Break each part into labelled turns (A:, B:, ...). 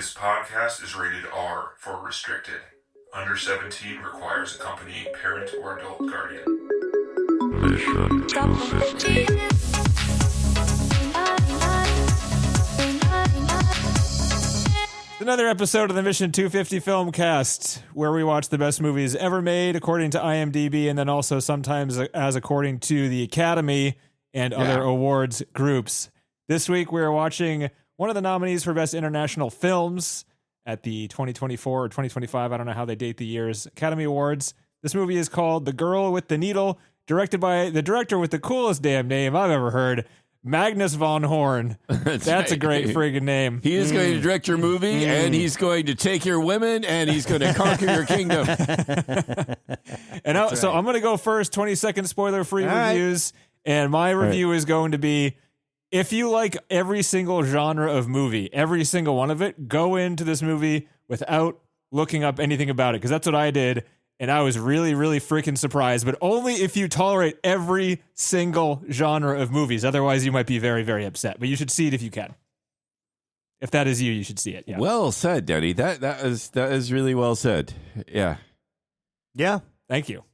A: This podcast is rated R for restricted. Under 17 requires accompanying parent or adult guardian. Mission 250.
B: Another episode of the Mission 250 Filmcast, where we watch the best movies ever made according to IMDb, and then also sometimes as according to the Academy and other awards groups. This week we are watching one of the nominees for Best International Films at the 2024 or 2025, I don't know how they date the years, Academy Awards. This movie is called The Girl with the Needle, directed by the director with the coolest damn name I've ever heard, Magnus von Horn. That's a great friggin' name.
C: He is going to direct your movie, and he's going to take your women, and he's going to conquer your kingdom.
B: And so I'm going to go first, 20-second spoiler-free reviews, and my review is going to be, if you like every single genre of movie, every single one of it, go into this movie without looking up anything about it, because that's what I did, and I was really, really freaking surprised, but only if you tolerate every single genre of movies. Otherwise, you might be very, very upset, but you should see it if you can. If that is you should see it. Yeah.
C: Well said, Danny. That is really well said. Yeah.
D: Yeah.
B: Thank you.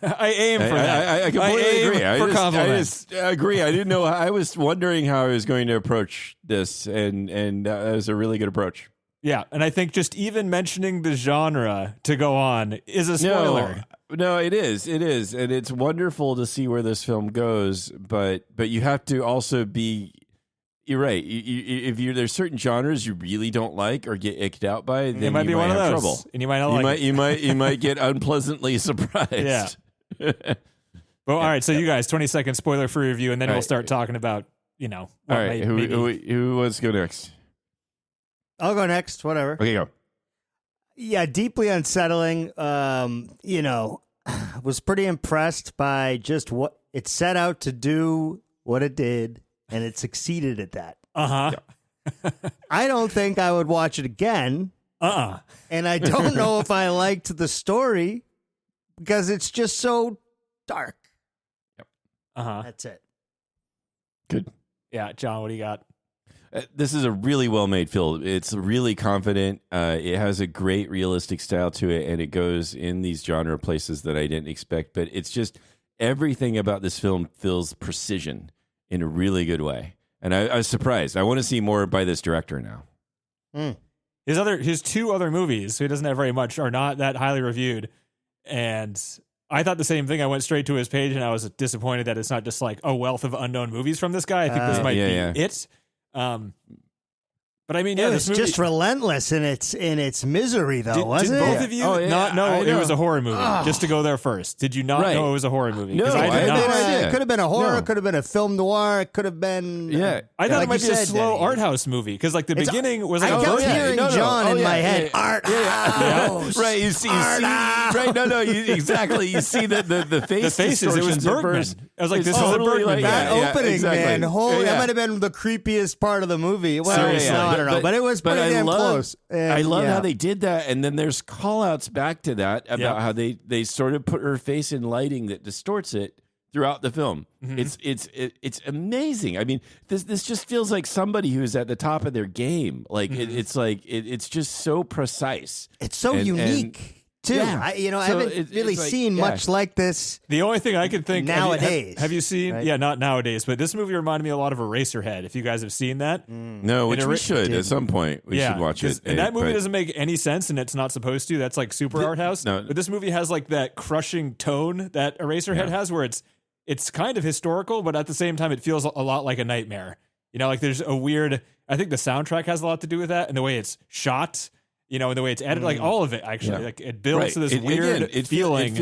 B: I aim for that.
C: I completely agree.
B: For compliments.
C: I agree. I didn't know. I was wondering how I was going to approach this, and that was a really good approach.
B: Yeah, and I think just even mentioning the genre to go on is a spoiler.
C: No, it is, and it's wonderful to see where this film goes. But you have to also be. You're right. If there's certain genres you really don't like or get icked out by, then
B: it might be one of those,
C: trouble.
B: and you might not like it.
C: You might get unpleasantly surprised.
B: Yeah. Well, all right. So you guys, 20-second spoiler-free review, and then we'll start talking about what
C: all right. Who wants to go next?
D: I'll go next. Whatever.
C: Okay, go.
D: Yeah, deeply unsettling. Was pretty impressed by just what it set out to do, what it did. And it succeeded at that.
B: Uh-huh.
D: Yeah. I don't think I would watch it again. And I don't know if I liked the story because it's just so dark.
C: Yep.
D: That's it.
C: Good.
B: Yeah, John, what do you got?
C: This is a really well-made film. It's really confident. It has a great realistic style to it, and it goes in these genre places that I didn't expect. But it's just everything about this film feels precision in a really good way. And I was surprised. I want to see more by this director now.
B: His two other movies, so he doesn't have very much, are not that highly reviewed. And I thought the same thing. I went straight to his page, and I was disappointed that it's not just like a wealth of unknown movies from this guy. I think this might be it. But I mean,
D: it
B: this
D: was
B: movie,
D: just relentless in its misery, though, wasn't
B: did
D: it?
B: both of you not know it was a horror movie? Just to go there first, did you not know it was a horror movie?
C: No,
B: I did not.
D: It could have been a horror. It could have been a film noir. It could have been.
B: I thought it might be a slow art house movie because, like, the beginning was like
D: I kept hearing John in my head. Art house.
C: Right, you see, right? No, exactly. You see the faces.
B: It was Bergman. I was like, this is a Bergman.
D: That opening, man. Holy, that might have been the creepiest part of the movie. Well, I don't know, but it was pretty damn close.
C: I love how they did that, and then there's call-outs back to that about how they sort of put her face in lighting that distorts it throughout the film. It's amazing. I mean, this just feels like somebody who's at the top of their game. Like it's just so precise.
D: It's so unique. Too, I haven't really seen much like this.
B: The only thing I could think
D: nowadays.
B: Have you seen? Right? Yeah, not nowadays, but this movie reminded me a lot of Eraserhead. If you guys have seen that,
C: no, which we should at some point. We should watch it.
B: And that movie doesn't make any sense, and it's not supposed to. That's like super art house. No, but this movie has like that crushing tone that Eraserhead has, where it's kind of historical, but at the same time, it feels a lot like a nightmare. Like there's a weird. I think the soundtrack has a lot to do with that, and the way it's shot. And the way it's edited, like all of it, actually, like it builds to this weird feeling.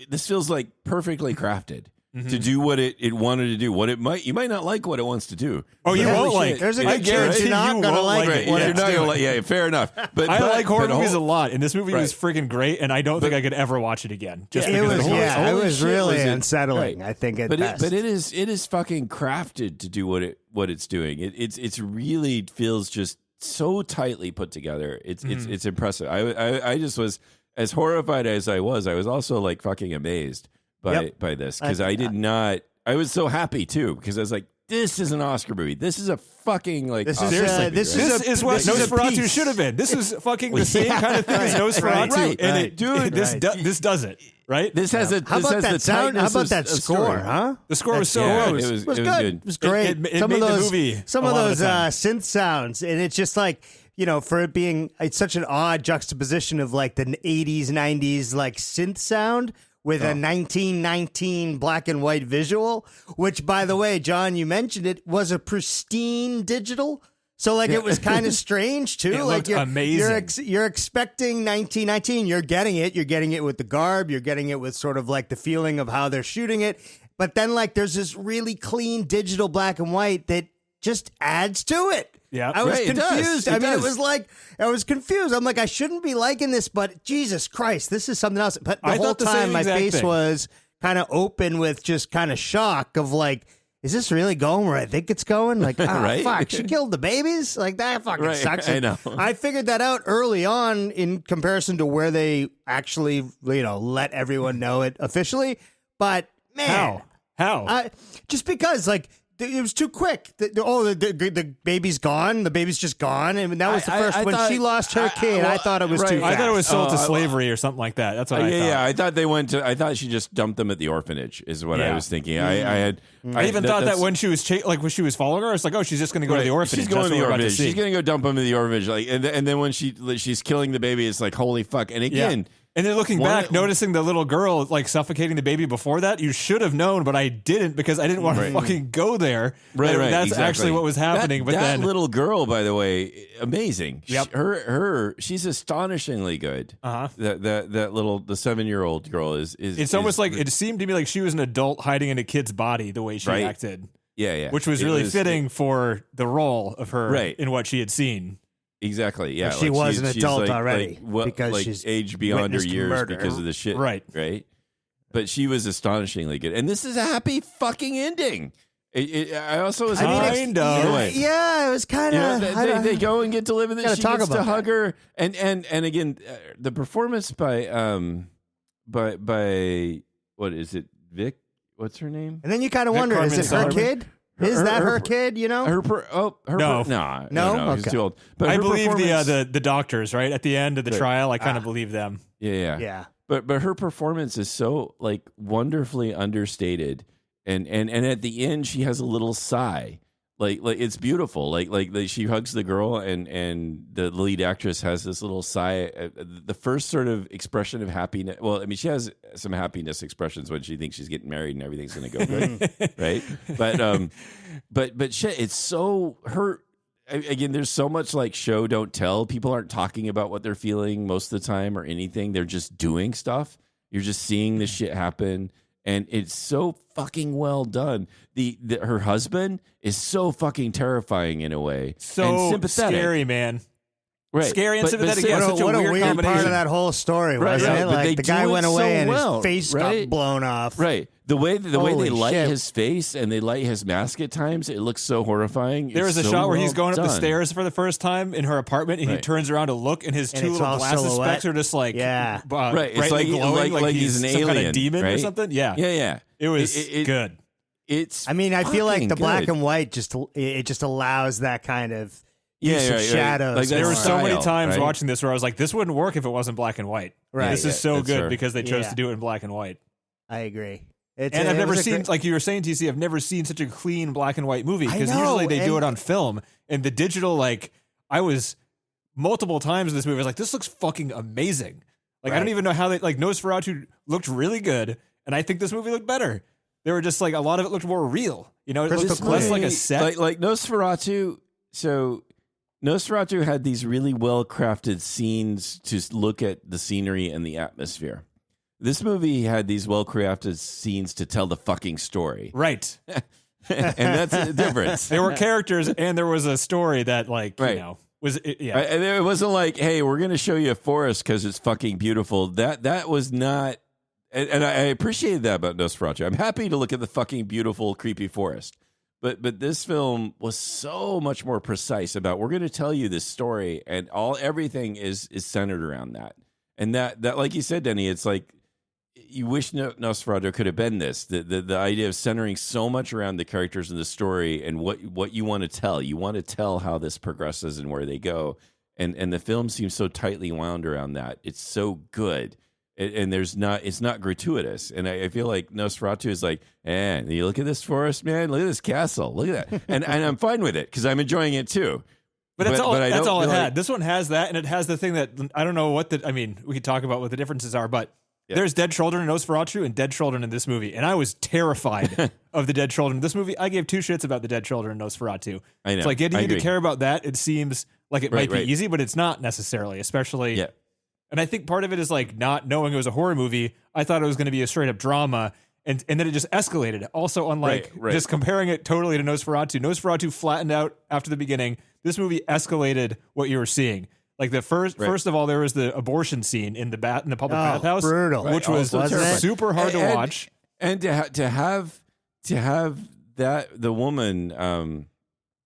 C: This feels like perfectly crafted to do what it wanted to do. You might not like what it wants to do.
B: Oh, you won't like.
D: There's a good chance you're not going to like it.
C: You're not going to like. Yeah, fair enough. But
B: I like horror movies a lot, and this movie was freaking great, and I don't think I could ever watch it again. Just
D: it
B: because
D: it was really unsettling. I think at best.
C: But it is fucking crafted to do what it's doing. It's really feels just so tightly put together. It's impressive. I just was as horrified as I was also like fucking amazed by this because I did not. I was so happy too because I was like, this is an Oscar movie. This is a fucking like.
D: This is,
C: Oscar movie,
B: This
C: right?
B: is what Nosferatu should have been. This is fucking the same kind of thing as Nosferatu,
C: Right.
B: and
C: Dude,
B: this does it. Right?
C: This has a.
D: How
C: This
D: about
C: has
D: that
C: the
D: sound? How
C: tightness
D: about
C: of
D: that
C: a
D: score?
C: story.
D: Huh?
B: The score was so
C: Yeah,
B: good.
C: it was good.
D: It was great.
B: It
D: Some
B: made
D: of
B: the
D: those,
B: movie
D: some
B: a
D: of
B: lot of
D: those
B: the time.
D: synth sounds, and it's just like, for it being, it's such an odd juxtaposition of like the 80s, 90s like synth sound with a 1919 black and white visual, which, by the way, John, you mentioned it, was a pristine digital. So like it was kind of strange too.
B: It
D: like
B: looked amazing.
D: You're expecting 1919. You're getting it. You're getting it with the garb. You're getting it with sort of like the feeling of how they're shooting it. But then like there's this really clean digital black and white that just adds to it.
B: Yeah,
D: I was
C: right, it does.
D: confused.
C: It
D: I mean,
C: does.
D: it was like I was confused. I'm like, I shouldn't be liking this, but Jesus Christ, this is something else. But the
B: I
D: whole
B: thought the
D: time,
B: same
D: my
B: exact
D: face
B: thing.
D: was kind of open with just kind of shock of like, is this really going where I think it's going? Like,
C: Right?
D: fuck, she killed the babies? Like, that fucking
C: Right,
D: sucks.
C: I know.
D: I figured that out early on in comparison to where they actually, let everyone know it officially. But, man.
B: How?
D: Just because, like, it was too quick. The baby's gone. The baby's just gone. And that was the first.
C: I
D: when
C: thought-
D: she lost her kid, I thought it was
C: right.
D: too
B: I
D: fast.
B: thought it was sold to
C: Oh,
B: slavery or something like that. That's what I thought.
C: Yeah, I thought they went to. I thought she just dumped them at the orphanage. Is what I
B: Yeah.
C: was thinking. I
B: even thought that
C: that's-
B: when she was when she was following her, it's like, oh, she's just going to go to the orphanage.
C: She's going
B: That's
C: to the
B: what we're about
C: orphanage.
B: see.
C: She's going to go dump him in the orphanage. Like, and then when she's killing the baby, it's like, holy fuck. And
B: Yeah.
C: again,
B: And then looking
C: One-
B: back, noticing the little girl like suffocating the baby before that, you should have known, but I didn't because I didn't want to fucking go there.
C: right,
B: That's
C: exactly.
B: actually what was happening.
C: That
B: but then,
C: little girl, by the way, amazing.
B: Yep.
C: She's astonishingly good.
B: Uh-huh.
C: The 7-year-old girl is.
B: it's almost like it seemed to me like she was an adult hiding in a kid's body the way she
C: Right.
B: acted,
C: yeah,
B: which was really fitting for the role of her
C: Right.
B: in what she had seen.
C: Exactly. Yeah,
D: She was an
C: she's
D: adult already because
C: like
D: she's
C: aged beyond her
D: witnessed
C: years
D: murder.
C: because of the shit.
B: Right.
C: Right. But she was astonishingly good, and this is a happy fucking ending. I also was.
B: Kind of.
D: Yeah, it was kind
C: You
D: of.
C: know, they go and get to live in
D: Gotta
C: this. She
D: talk
C: gets to
D: about
C: hug her, and again, the performance by what is it? Vic? What's her name?
D: And then you kind of
B: Vic
D: wonder, is
B: Carmen
D: it her
B: Sullivan?
D: kid? Is that her kid?
B: Oh.
C: No,
B: No.
D: No?
C: he's
D: Okay.
C: too old. But
B: I
C: her
B: believe
C: performance-
B: the doctors right at the end of the
C: Right.
B: trial. I kind of believe them.
C: yeah.
D: Yeah.
C: But her performance is so like wonderfully understated, and at the end she has a little sigh, like it's beautiful, like she hugs the girl, and the lead actress has this little sigh, the first sort of expression of happiness. Well, I mean, she has some happiness expressions when she thinks she's getting married and everything's going to go good, right? But shit, it's so her. Again, there's so much like show don't tell. People aren't talking about what they're feeling most of the time or anything. They're just doing stuff. You're just seeing this shit happen, and it's so fucking well done. Her husband is so fucking terrifying in a way,
B: So
C: and sympathetic.
B: scary, man.
C: Right.
B: Scary and
C: But
B: sympathetic.
C: say-
B: Yeah,
D: What
B: such
D: a weird part
B: combination.
D: of that whole story,
C: Right,
D: wasn't
C: right.
D: it?
C: But they
D: Like the guy
C: do it
D: went away
C: so
D: and
C: well,
D: his face
C: right?
D: got blown off.
C: Right. The way
D: Holy
C: they light
D: shit.
C: his face and they light his mask at times, it looks so horrifying.
B: There was
C: It's
B: a
C: so
B: shot where
C: well
B: he's going up the
C: done.
B: stairs for the first time in her apartment, and he
C: Right.
B: turns around to look, and his
D: And
B: two
D: it's
B: little
D: all
B: glasses
D: silhouette.
B: specs are just like
D: Yeah.
C: Right. It's
B: brightly
C: like-
B: glowing,
C: like he's an
B: some kind
C: alien,
B: of demon or
C: right?
B: something. Yeah,
C: Yeah.
B: it was good.
C: It's.
D: I mean, I feel like
C: fucking
D: the black
C: good.
D: and white just allows that kind of use of
C: right.
D: shadows.
C: Like
B: There
C: that
B: were so many
C: style,
B: times
C: right?
B: watching this where I was like, "This wouldn't work if it wasn't black and white."
D: Right.
B: This is so
C: That's
B: good
C: fair.
B: because they chose
D: Yeah.
B: to do it in black and white.
D: I agree.
B: And I've never seen, like you were saying, TC, I've never seen such a clean black and white movie
D: I
B: because
D: know,
B: usually they do
D: and-
B: it on film, and the digital, like I was multiple times in this movie, I was like, this looks fucking amazing. Like I don't
D: Right.
B: even know how they like Nosferatu looked really good, and I think this movie looked better. They were just like a lot of it looked more real. You know, it
D: Crystal
B: looked less
D: clear.
B: like a set.
C: Like Nosferatu. So Nosferatu had these really well crafted scenes to look at the scenery and the atmosphere. This movie had these well crafted scenes to tell the fucking story,
B: Right.
C: and that's the difference.
B: There were characters, and there was a story that, like,
C: Right.
B: you know, was yeah.
C: And it wasn't like, hey, we're going to show you a forest because it's fucking beautiful. That was not, and I appreciated that about Nosferatu. I'm happy to look at the fucking beautiful, creepy forest. But this film was so much more precise about we're going to tell you this story, and everything is centered around that. And that like you said, Denny, it's like you wish Nosferatu could have been this. The idea of centering so much around the characters in the story and what you want to tell. You want to tell how this progresses and where they go. And the film seems so tightly wound around that. It's so good. And it's not gratuitous. And I feel like Nosferatu is like, man, you look at this forest, man. Look at this castle. Look at that. and I'm fine with it because I'm enjoying it too.
B: But that's all it had. This one has that, and it has the thing that I don't know what we could talk about what the differences are, but there's dead children in Nosferatu and dead children in this movie. And I was terrified of the dead children in this movie. I gave two shits about the dead children in Nosferatu.
C: I know.
B: It's like getting you to care about that. It seems like it might be easy, but it's not necessarily, especially. Yeah. And I think part of it is like not knowing it was a horror movie. I thought it was going to be a straight up drama. And then it just escalated. Also, unlike just comparing it totally to Nosferatu. Nosferatu flattened out after the beginning. This movie escalated what you were seeing. Like the first of all, there was the abortion scene in the public bathhouse,
D: brutal,
B: which was super hard to watch.
C: And to have that the woman,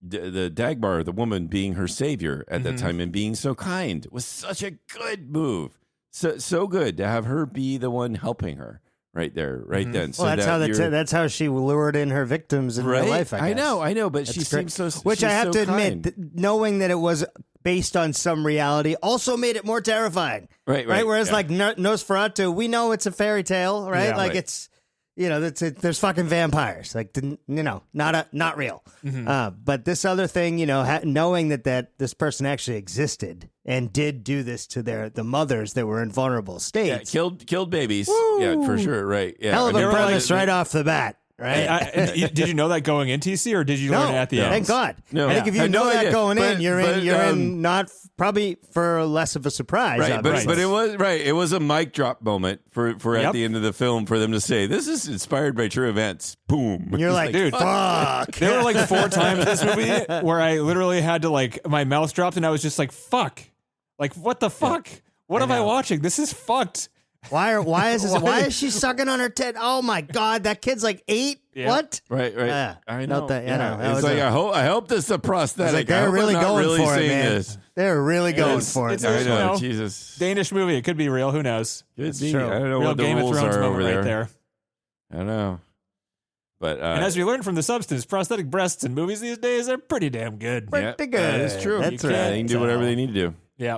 C: the Dagmar, the woman being her savior at that time and being so kind was such a good move. So good to have her be the one helping her. Right there, right then. So
D: well, that's how she lured in her victims in real life. I guess.
C: I know, but she seems so.
D: Which I have to admit, knowing that it was based on some reality, also made it more terrifying. Right. Whereas like Nosferatu, we know it's a fairy tale, right? Yeah, it's there's fucking vampires, like not real. But this other thing, knowing that this person actually existed and did do this to the mothers that were in vulnerable states,
C: killed babies. Woo! Yeah, for sure. Right. Yeah.
D: Hell of a premise right off the bat. Right?
B: Did you know that going in, TC, or did you learn it at the end?
D: Thank God.
C: No,
D: I think if you know that going in, you're in not probably for less of a surprise.
C: Right, but it was It was a mic drop moment for at the end of the film for them to say this is inspired by true events. Boom.
D: And you're like, dude, fuck.
B: There were like 4 times in this movie where I literally had to my mouth dropped and I was just like, fuck. Like, what the fuck? What am I watching? This is fucked.
D: Why is she sucking on her tit? Oh my God, that kid's like 8. Yeah. What?
C: Right. I know.
D: It's
C: like I hope this is a prosthetic.
D: Like they're really going for it, man.
C: This.
D: They're really going for it.
C: I know, Jesus.
B: Danish movie. It could be real. Who knows?
C: It's true. I don't know
B: real
C: what the
B: Game
C: rules
B: of Thrones
C: are over
B: right there.
C: I don't know. But
B: and as we learned from The Substance, prosthetic breasts in movies these days are pretty damn good.
D: Pretty good.
C: It's true.
D: That's right.
C: They can do whatever they need to do.
B: Yeah.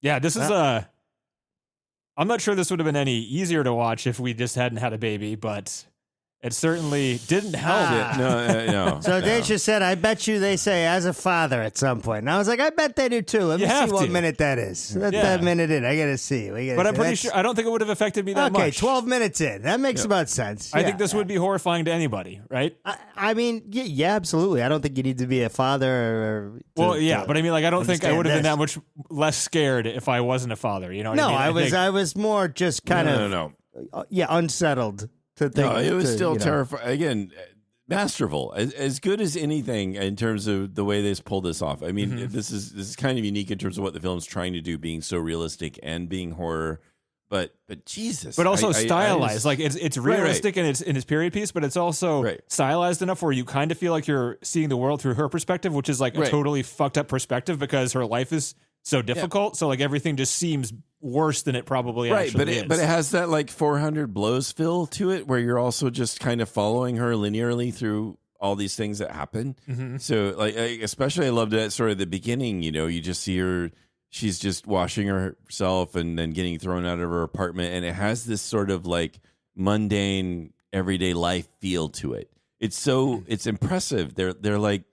B: Yeah. This is I'm not sure this would have been any easier to watch if we just hadn't had a baby, but it certainly didn't help.
C: No.
D: So Dave just said, I bet you they say as a father at some point. And I was like, I bet they do too. Let me see what minute that is. Let that minute in. I got to see.
B: But I'm pretty sure, I don't think it would have affected me that much.
D: Okay, 12 minutes in. That makes about sense.
B: I think this would be horrifying to anybody, right?
D: I mean, yeah, absolutely. I don't think you need to be a father.
B: But I mean, I don't think I would have been that much less scared if I wasn't a father. You know what I mean?
D: I was more just kind of unsettled.
C: It was still terrifying. Again, masterful, as good as anything in terms of the way they pulled this off. I mean, this is kind of unique in terms of what the film's trying to do, being so realistic and being horror. But Jesus,
B: but also stylized. It's realistic in its period piece, but it's also stylized enough where you kind of feel like you're seeing the world through her perspective, which is like a totally fucked up perspective because her life is so difficult. So like everything just seems worse than it probably actually is.
C: But it has that like 400 blows feel to it, where you're also just kind of following her linearly through all these things that happen. So like, especially I loved it at sort of the beginning. You just see her. She's just washing herself and then getting thrown out of her apartment. And it has this sort of like mundane everyday life feel to it. It's impressive. They're like,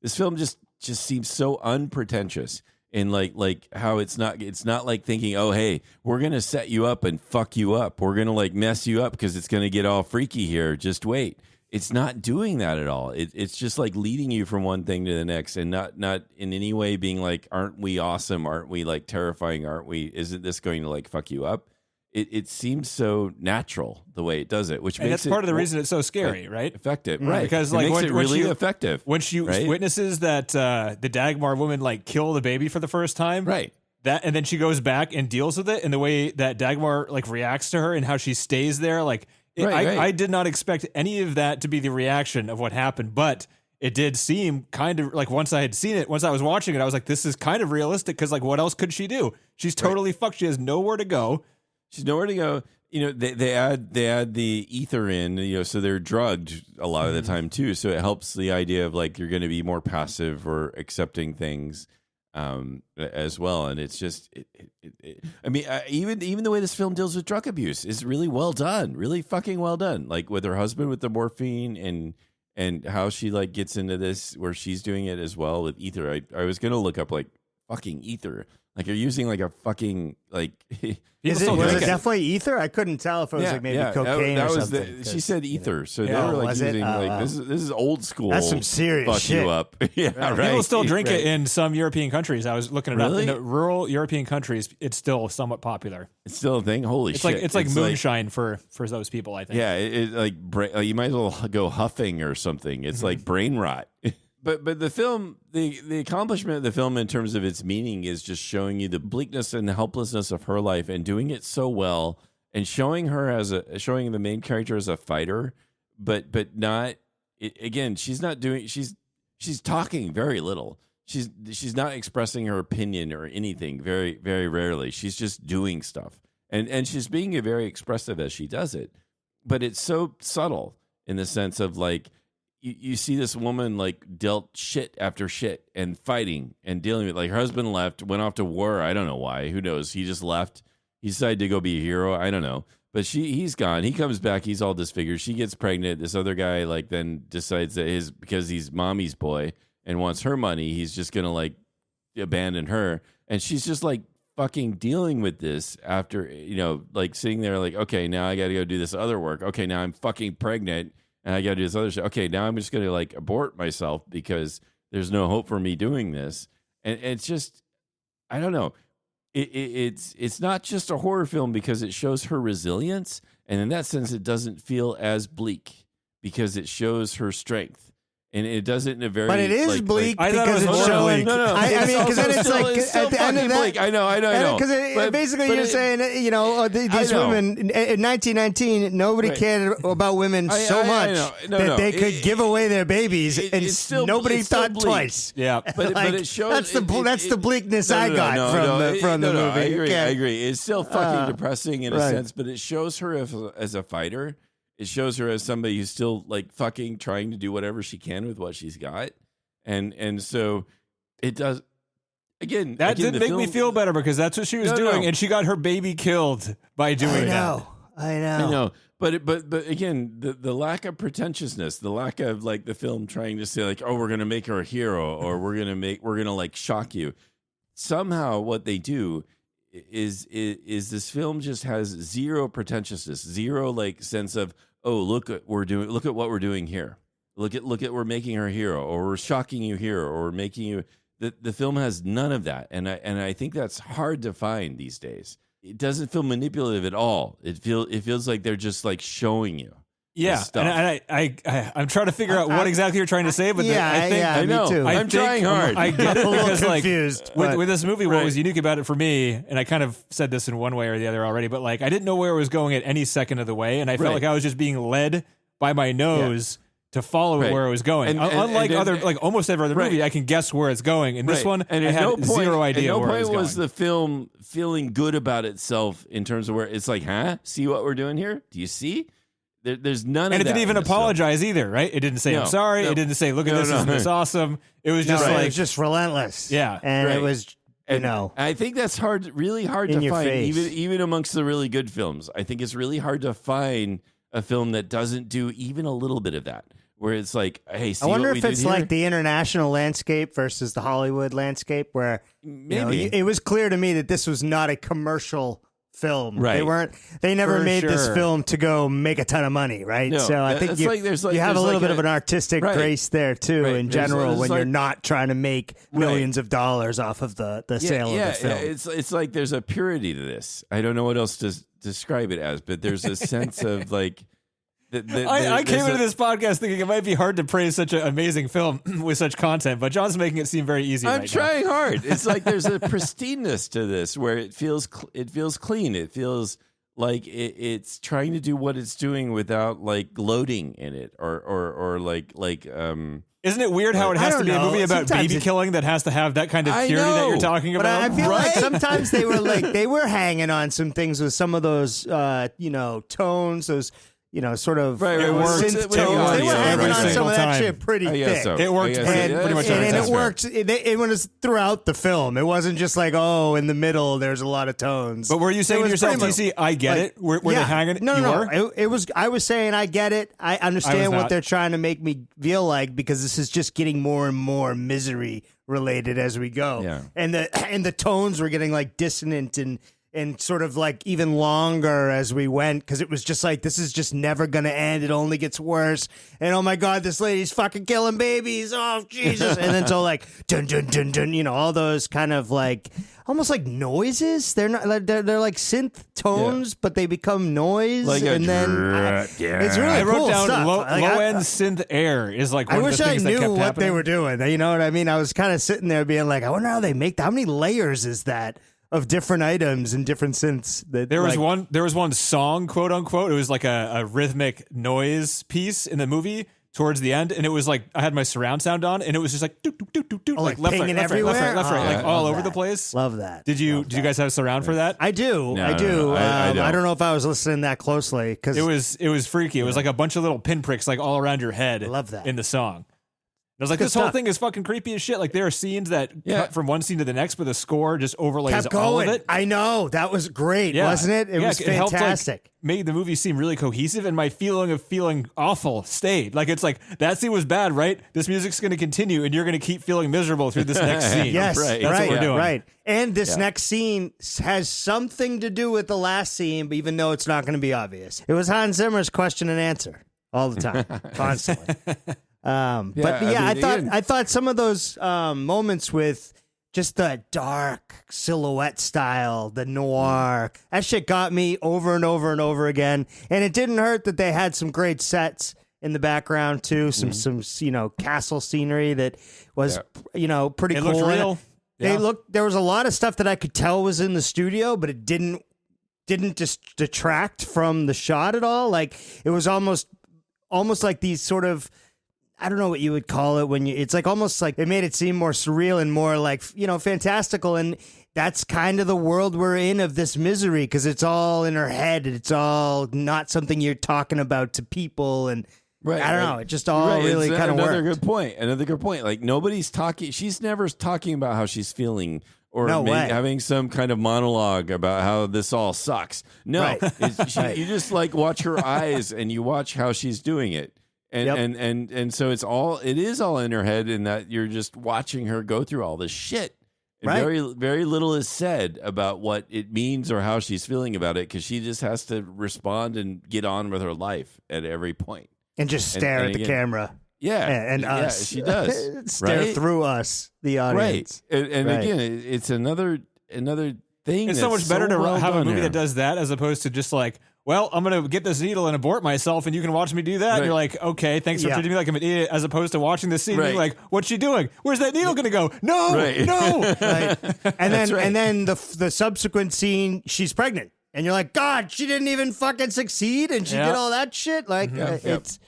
C: this film just seems so unpretentious in like how it's not like thinking, oh, hey, we're going to set you up and fuck you up. We're going to like mess you up because it's going to get all freaky here. Just wait. It's not doing that at all. It's just like leading you from one thing to the next and not in any way being like, aren't we awesome? Aren't we like terrifying? Isn't this going to like fuck you up? It seems so natural the way it does it, which makes
B: that's part of the reason it's so scary, right?
C: Effective,
B: right? Because like
C: makes it really effective
B: when she witnesses that the Dagmar woman like kill the baby for the first time,
C: right?
B: And then she goes back and deals with it, and the way that Dagmar like reacts to her and how she stays there, like. I did not expect any of that to be the reaction of what happened, but it did seem kind of like once I was watching it, I was like, this is kind of realistic because like what else could she do? She's totally fucked. She has nowhere to go.
C: they add the ether in, so they're drugged a lot of the time too. So it helps the idea of like you're going to be more passive or accepting things as well. And it's just, even the way this film deals with drug abuse is really well done, really fucking well done. Like with her husband with the morphine and how she like gets into this where she's doing it as well with ether. I was going to look up like fucking ether. Like you're using like a fucking like.
D: Was it definitely ether? I couldn't tell if it was like maybe cocaine
C: that
D: or
C: was
D: something.
C: She said ether, so they were like using like this is old school.
D: That's some serious
C: fuck
D: shit.
C: you up. Yeah, right.
B: People still drink it in some European countries. I was looking it up.
C: Really?
B: In the rural European countries, it's still somewhat popular.
C: It's still a thing. Holy shit!
B: It's like moonshine for those people. I think.
C: Yeah, like you might as well go huffing or something. It's like brain rot. But the film, the accomplishment of the film in terms of its meaning is just showing you the bleakness and the helplessness of her life and doing it so well and showing the main character as a fighter, but not again. She's talking very little. She's not expressing her opinion or anything very, very rarely. She's just doing stuff and she's being very expressive as she does it, but it's so subtle in the sense of like. You see this woman like dealt shit after shit and fighting and dealing with like her husband went off to war. I don't know why. Who knows? He just left. He decided to go be a hero. I don't know. But he's gone. He comes back. He's all disfigured. She gets pregnant. This other guy like then decides that because he's mommy's boy and wants her money, he's just gonna like abandon her. And she's just like fucking dealing with this after like sitting there like, okay, now I got to go do this other work. Okay, now I'm fucking pregnant. And I got to do this other shit. Okay, now I'm just going to like abort myself because there's no hope for me doing this. And it's just, I don't know. It's not just a horror film because it shows her resilience. And in that sense, it doesn't feel as bleak because it shows her strength. And it does it in a very...
D: But it is bleak because it's
B: showing...
C: No.
D: I mean, because then it's like at the end of that...
C: Bleak. I know.
D: Because basically you're saying, these women, in 1919, nobody cared about women so much that they could give away their babies and nobody thought twice.
B: Yeah.
C: But it shows...
D: That's the bleakness I got from the movie.
C: I agree. It's still fucking depressing in a sense, but it shows her as a fighter. It shows her as somebody who's still like fucking trying to do whatever she can with what she's got. And so it does. Again,
B: that did make me feel better because that's what she was doing. And she got her baby killed by doing that.
D: I know.
C: But again, the lack of pretentiousness, the lack of like the film trying to say like, oh, we're going to make her a hero or we're going to like shock you. Somehow what they do is this film just has zero pretentiousness, zero like sense of, oh, look at what we're doing here. Look at we're making her hero, or we're shocking you here, or we're making you. The film has none of that, and I think that's hard to find these days. It doesn't feel manipulative at all. It feels like they're just like showing you.
B: Yeah, and I'm trying to figure out what exactly you're trying to say, but
C: I know.
D: Me too.
C: I'm trying hard.
B: I get it because
D: confused,
B: like with this movie, what was unique about it for me, and I kind of said this in one way or the other already, but like I didn't know where it was going at any second of the way, and I felt like I was just being led by my nose to follow where it was going. Unlike other, like almost every other movie, I can guess where it's going. In this one, and I had zero idea where it was going.
C: Was the film feeling good about itself in terms of where it's like, see what we're doing here? Do you see? There's none of that.
B: And it didn't even apologize either, right? It didn't say, I'm sorry. It didn't say, look at this, isn't this awesome? It was just
D: it was just relentless.
B: Yeah.
D: And it was,
C: I think that's really hard to find, even amongst the really good films. I think it's really hard to find a film that doesn't do even a little bit of that, where it's like, hey, see
D: I wonder
C: what we
D: if it's
C: did here?
D: like the international landscape versus the Hollywood landscape, where
C: maybe
D: it was clear to me that this was not a commercial film.
C: Right.
D: They never made this film to go make a ton of money, right?
C: No,
D: so I think you have a little bit of an artistic grace there too in general when you're not trying to make millions of dollars off of the sale of the film.
C: It's like there's a purity to this. I don't know what else to describe it as, but there's a sense of like
B: I came into this podcast thinking it might be hard to praise such an amazing film with such content, but John's making it seem very easy.
C: I'm trying hard. It's like there's a pristineness to this where it feels clean. It feels like it's trying to do what it's doing without like gloating in it or like
B: Isn't it weird how it
D: I
B: has to
D: don't
B: be a
D: know.
B: movie about
D: Sometimes
B: baby killing that has to have that kind of
C: I
B: purity that you're
C: know,
B: talking
D: But
B: about?
D: I feel like
C: Right?
D: sometimes they were hanging on some things with some of those tones, those sort of
C: Right,
B: It worked.
D: synth
B: It
D: tones.
B: worked
D: They were
B: every
D: hanging on some
B: single
D: of that
B: time.
D: shit pretty
C: I guess
D: thick.
C: so.
B: It worked
C: I guess
B: pretty
C: it-
B: much
C: yeah,
B: every
D: And
C: that's
D: it
C: fair.
D: worked. It was throughout the film. It wasn't just like, oh, in the middle, there's a lot of tones.
B: But were you saying to
D: was
B: yourself,
D: pretty
B: TC, I get
D: like,
B: it? Were they hanging?
D: No,
B: you
D: no,
B: were?
D: no. It was. I was saying, I get it. I understand what
B: not.
D: they're trying to make me feel like, because this is just getting more and more misery related as we go.
C: Yeah.
D: And the tones were getting like dissonant and sort of like even longer as we went, because it was just like, this is just never gonna end. It only gets worse. And oh my god, this lady's fucking killing babies. Oh Jesus! And then so like dun dun dun dun. All those kind of like almost like noises. They're not. They're like synth tones, but they become noise.
C: Like a
D: and then it's really
B: I wrote
D: cool
B: down
D: stuff. Like,
B: low end synth air is like one
D: I
B: of
D: wish
B: the
D: I
B: things that
D: knew
B: kept
D: what
B: happening.
D: they were doing. You know what I mean? I was kind of sitting there being like, I wonder how they make that. How many layers is that of different items and different synths? That
B: There was one song, quote unquote. It was like a rhythmic noise piece in the movie towards the end, and it was like I had my surround sound on, and it was just like doot, doot, doot, doot, doot,
D: like
B: left, right,
D: pinging
B: left, right, left, right,
D: everywhere?
B: left, right,
D: Oh,
B: like
D: I
B: all
D: love
B: over the
D: that.
B: place.
D: Love that.
B: Did you guys have surround for that?
D: I do.
C: No,
D: I
C: no,
D: do.
C: no. I
D: I
C: don't.
D: don't know if I was listening that closely because
B: It was freaky. It was like a bunch of little pinpricks like all around your head.
D: I love that.
B: in the song. I was like,
D: Good
B: this whole
D: stuff.
B: thing is fucking creepy as shit. Like there are scenes that cut from one scene to the next, but the score just overlays
D: kept
B: all
D: going.
B: of it.
D: I know. That was great,
B: Yeah.
D: wasn't it? It was
B: helped, like,
D: fantastic.
B: made the movie seem really cohesive, and my feeling of feeling awful stayed. Like it's like that scene was bad, right? This music's going to continue, and you're going to keep feeling miserable through this next scene.
D: Yes,
C: Right.
B: That's
D: right,
B: what we're doing.
D: right. And this next scene has something to do with the last scene, but even though it's not going to be obvious. It was Hans Zimmer's question and answer all the time, constantly. But yeah, I thought some of those moments with just the dark silhouette style, the noir, that shit got me over and over and over again. And it didn't hurt that they had some great sets in the background too, some castle scenery that was pretty
B: It
D: cool.
B: looked real.
D: There was a lot of stuff that I could tell was in the studio, but it didn't just detract from the shot at all. Like it was almost like these sort of, I don't know what you would call it it's like almost like it made it seem more surreal and more like, fantastical. And that's kind of the world we're in of this misery, because it's all in her head. It's all not something you're talking about to people. And
C: Right,
D: I don't know. It just all really kind of worked.
C: Another good point. Like nobody's talking. She's never talking about how she's feeling or
D: No way.
C: having some kind of monologue about how this all sucks. No,
D: Right.
C: You just like watch her eyes and you watch how she's doing it. And and so it is all in her head, in that you're just watching her go through all this shit. And
D: Right.
C: very, very little is said about what it means or how she's feeling about it, because she just has to respond and get on with her life at every point.
D: And just stare
C: and
D: at the
C: again,
D: camera.
C: Yeah,
D: And us.
C: she does.
D: Stare
C: right?
D: through us, the audience.
C: Right, and
D: Right.
C: again, it's another thing.
B: It's so
C: that's
B: much better to
C: well
B: have a
C: done
B: movie
C: here.
B: that does that as opposed to just like, well, I'm going to get this needle and abort myself, and you can watch me do that.
C: Right.
B: And you're like, okay, thanks for
D: Yeah.
B: treating me like I'm an idiot, as opposed to watching this scene and being
C: Right.
B: like, what's she doing? Where's that needle going to go? No,
C: Right.
B: no.
D: Right. And then
C: right.
D: and then the subsequent scene, she's pregnant, and you're like, God, she didn't even fucking succeed, and she
B: Yeah.
D: did all that shit. Like
C: Yep.
D: it's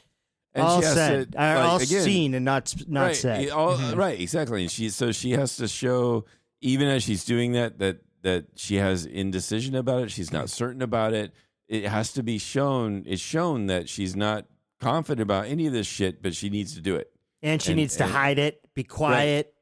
C: And
D: all
C: she has
D: said,
C: to, like,
D: all
C: again,
D: seen and not
C: right,
D: said.
C: Right, exactly. And she has to show, even as she's doing that she has indecision about it. She's not certain about it. It has to be shown. It's shown that she's not confident about any of this shit, but she needs to do it.
D: And she needs to
C: and-
D: hide it, be quiet,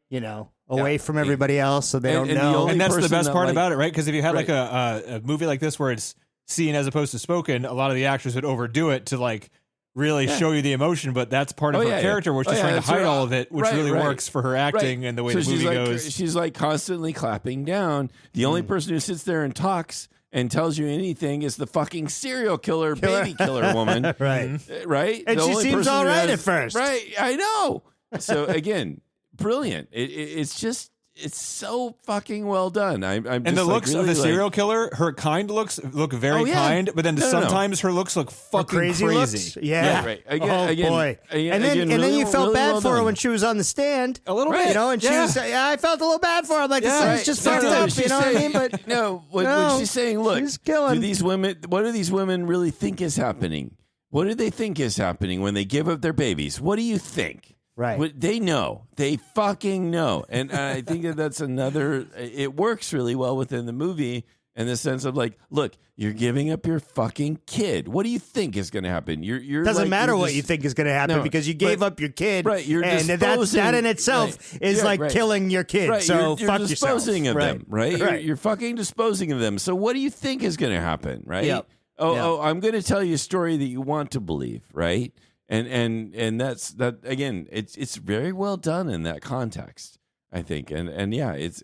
D: away from everybody else, so they
C: And-
D: don't
C: and the
D: know.
C: only
B: And that's the
C: person
B: best
C: that,
B: part
C: like-
B: about it, right? Because if you had
C: Right.
B: like a movie like this where it's seen as opposed to spoken, a lot of the actors would overdo it to like really show you the emotion, but that's part of her character where she's trying to
C: that's
B: hide
C: right.
B: all of it, which
C: Right,
B: really
C: right.
B: works for her acting
C: Right.
B: and the way
C: So
B: the movie
C: she's like,
B: goes.
C: She's like constantly clapping down. The only person who sits there and talks and tells you anything is the fucking serial killer, baby killer woman.
D: Right.
C: Right?
D: And
C: The
D: she
C: only
D: seems
C: person
D: all
C: who
D: right
C: has-
D: at first.
C: Right. I know. So again, brilliant. It's just, it's so fucking well done. I'm
B: And
C: just
B: the
C: like,
B: looks of
C: really,
B: the
C: like-
B: serial killer, her kind looks look very
C: Oh, yeah.
B: kind, but then
C: No, no, no.
B: sometimes her looks look fucking
D: crazy looks? Yeah.
C: Right.
D: Oh
C: Again,
D: boy.
C: again,
D: and then
C: really,
D: you felt
C: really
D: bad
C: well
D: for her
C: done.
D: when she was on the stand.
B: A little
C: Right.
B: bit,
D: And she
B: yeah.
D: was, I felt a little bad for her. I'm like, this
B: Yeah.
D: thing's just
C: No,
D: fucked
C: no,
D: up,
C: she's
D: you know what I
C: saying-
D: mean? But
C: no, what
D: No,
C: she's saying, look,
D: she's killing.
C: do these women, what do these women really think is happening? What do they think is happening when they give up their babies? What do you think? What they know. They fucking know. And I think that's another, it works really well within the movie in the sense of like, look, you're giving up your fucking kid. What do you think is going to happen? You're
D: doesn't
C: like,
D: matter
C: you're
D: what
C: just,
D: you think is going to happen because you gave up your kid.
C: Right. You're
D: and that in itself is like killing your kid.
C: Right.
D: So
C: you're
D: fuck
C: disposing
D: yourself.
C: of them. Right.
D: Right.
C: You're fucking disposing of them. So what do you think is going to happen? Right.
D: Yep.
C: Oh, I'm going to tell you a story that you want to believe. Right. And that's that again. It's very well done in that context, I think. And yeah, it's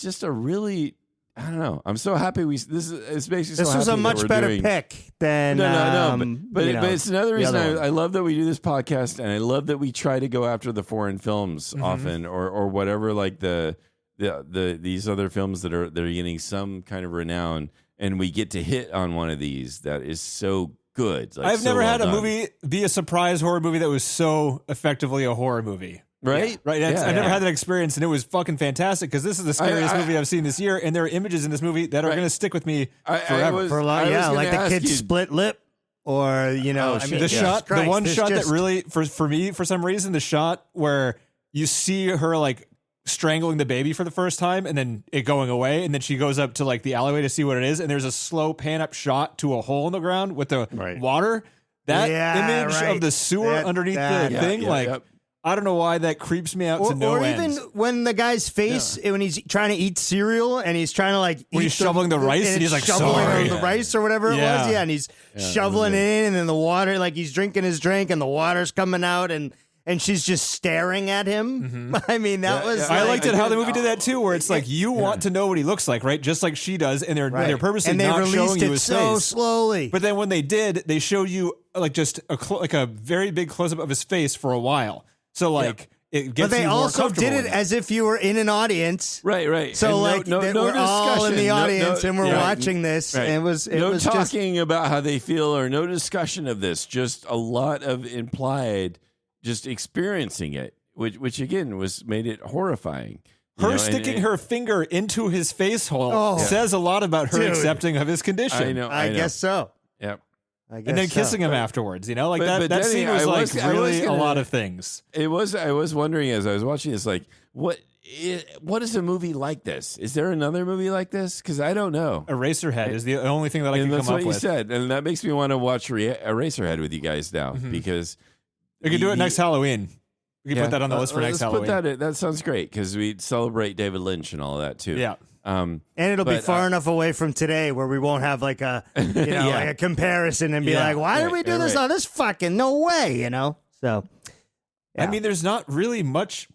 C: just a really, I don't know. I'm so happy this makes me so happy.
D: This was a much better pick than
C: but it's another reason I love that we do this podcast, and I love that we try to go after the foreign films often, or whatever, like the these other films that are getting some kind of renown, and we get to hit on one of these that is so good. Like,
B: I've never had a movie be a surprise horror movie that was so effectively a horror movie.
C: Right?
B: Yeah. Right. I've never had that experience, and it was fucking fantastic because this is the scariest movie I've seen this year, and there are images in this movie that are going to stick with me forever.
D: For a lot, like the kid's split lip, or
B: the shot, the one shot that really, for me, for some reason, the shot where you see her like strangling the baby for the first time, and then it going away, and then she goes up to like the alleyway to see what it is, and there's a slow pan up shot to a hole in the ground with the water. That image of the sewer underneath the thing, I don't know why that creeps me out to no end.
D: Or even when the guy's face, when he's trying to eat cereal and he's trying to like
B: when he's shoveling the rice and he's like
D: shoveling the rice or whatever it was, and he's shoveling it in, and then the water, like he's drinking his drink and the water's coming out, and she's just staring at him. I mean, that was.
B: I liked it how the movie did that too, where it's like you want to know what he looks like, right? Just like she does, and they're purposely not showing you his
D: so
B: face
D: slowly.
B: But then when they did, they showed you like just a very big close up of his face for a while. So like it gets.
D: But they
B: you more
D: also
B: comfortable
D: did it as if you were in an audience,
C: right?
D: So
C: and
D: we're all in the audience and we're watching this.
C: Right.
D: And it was
C: talking about how they feel, or no discussion of this. Just a lot of implied, just experiencing it, which again made it horrifying.
B: Her sticking her finger into his face hole says a lot about her accepting of his condition.
C: I know.
D: I guess so.
C: Yep.
B: And then kissing him afterwards, like that Denny, scene was like really a lot of things.
C: I was wondering as I was watching this, like what is a movie like this? Is there another movie like this? Because I don't know.
B: Eraserhead is the only thing that I can come up with.
C: That's what you said, and that makes me want to watch Eraserhead with you guys now because
B: we could do it next Halloween. We can put that on the list for next Halloween.
C: That sounds great because we celebrate David Lynch and all of that too.
B: Yeah.
D: And it'll be far enough away from today where we won't have like a like a comparison and be like, why did we do this on this fucking no way, So
B: I mean, there's not really much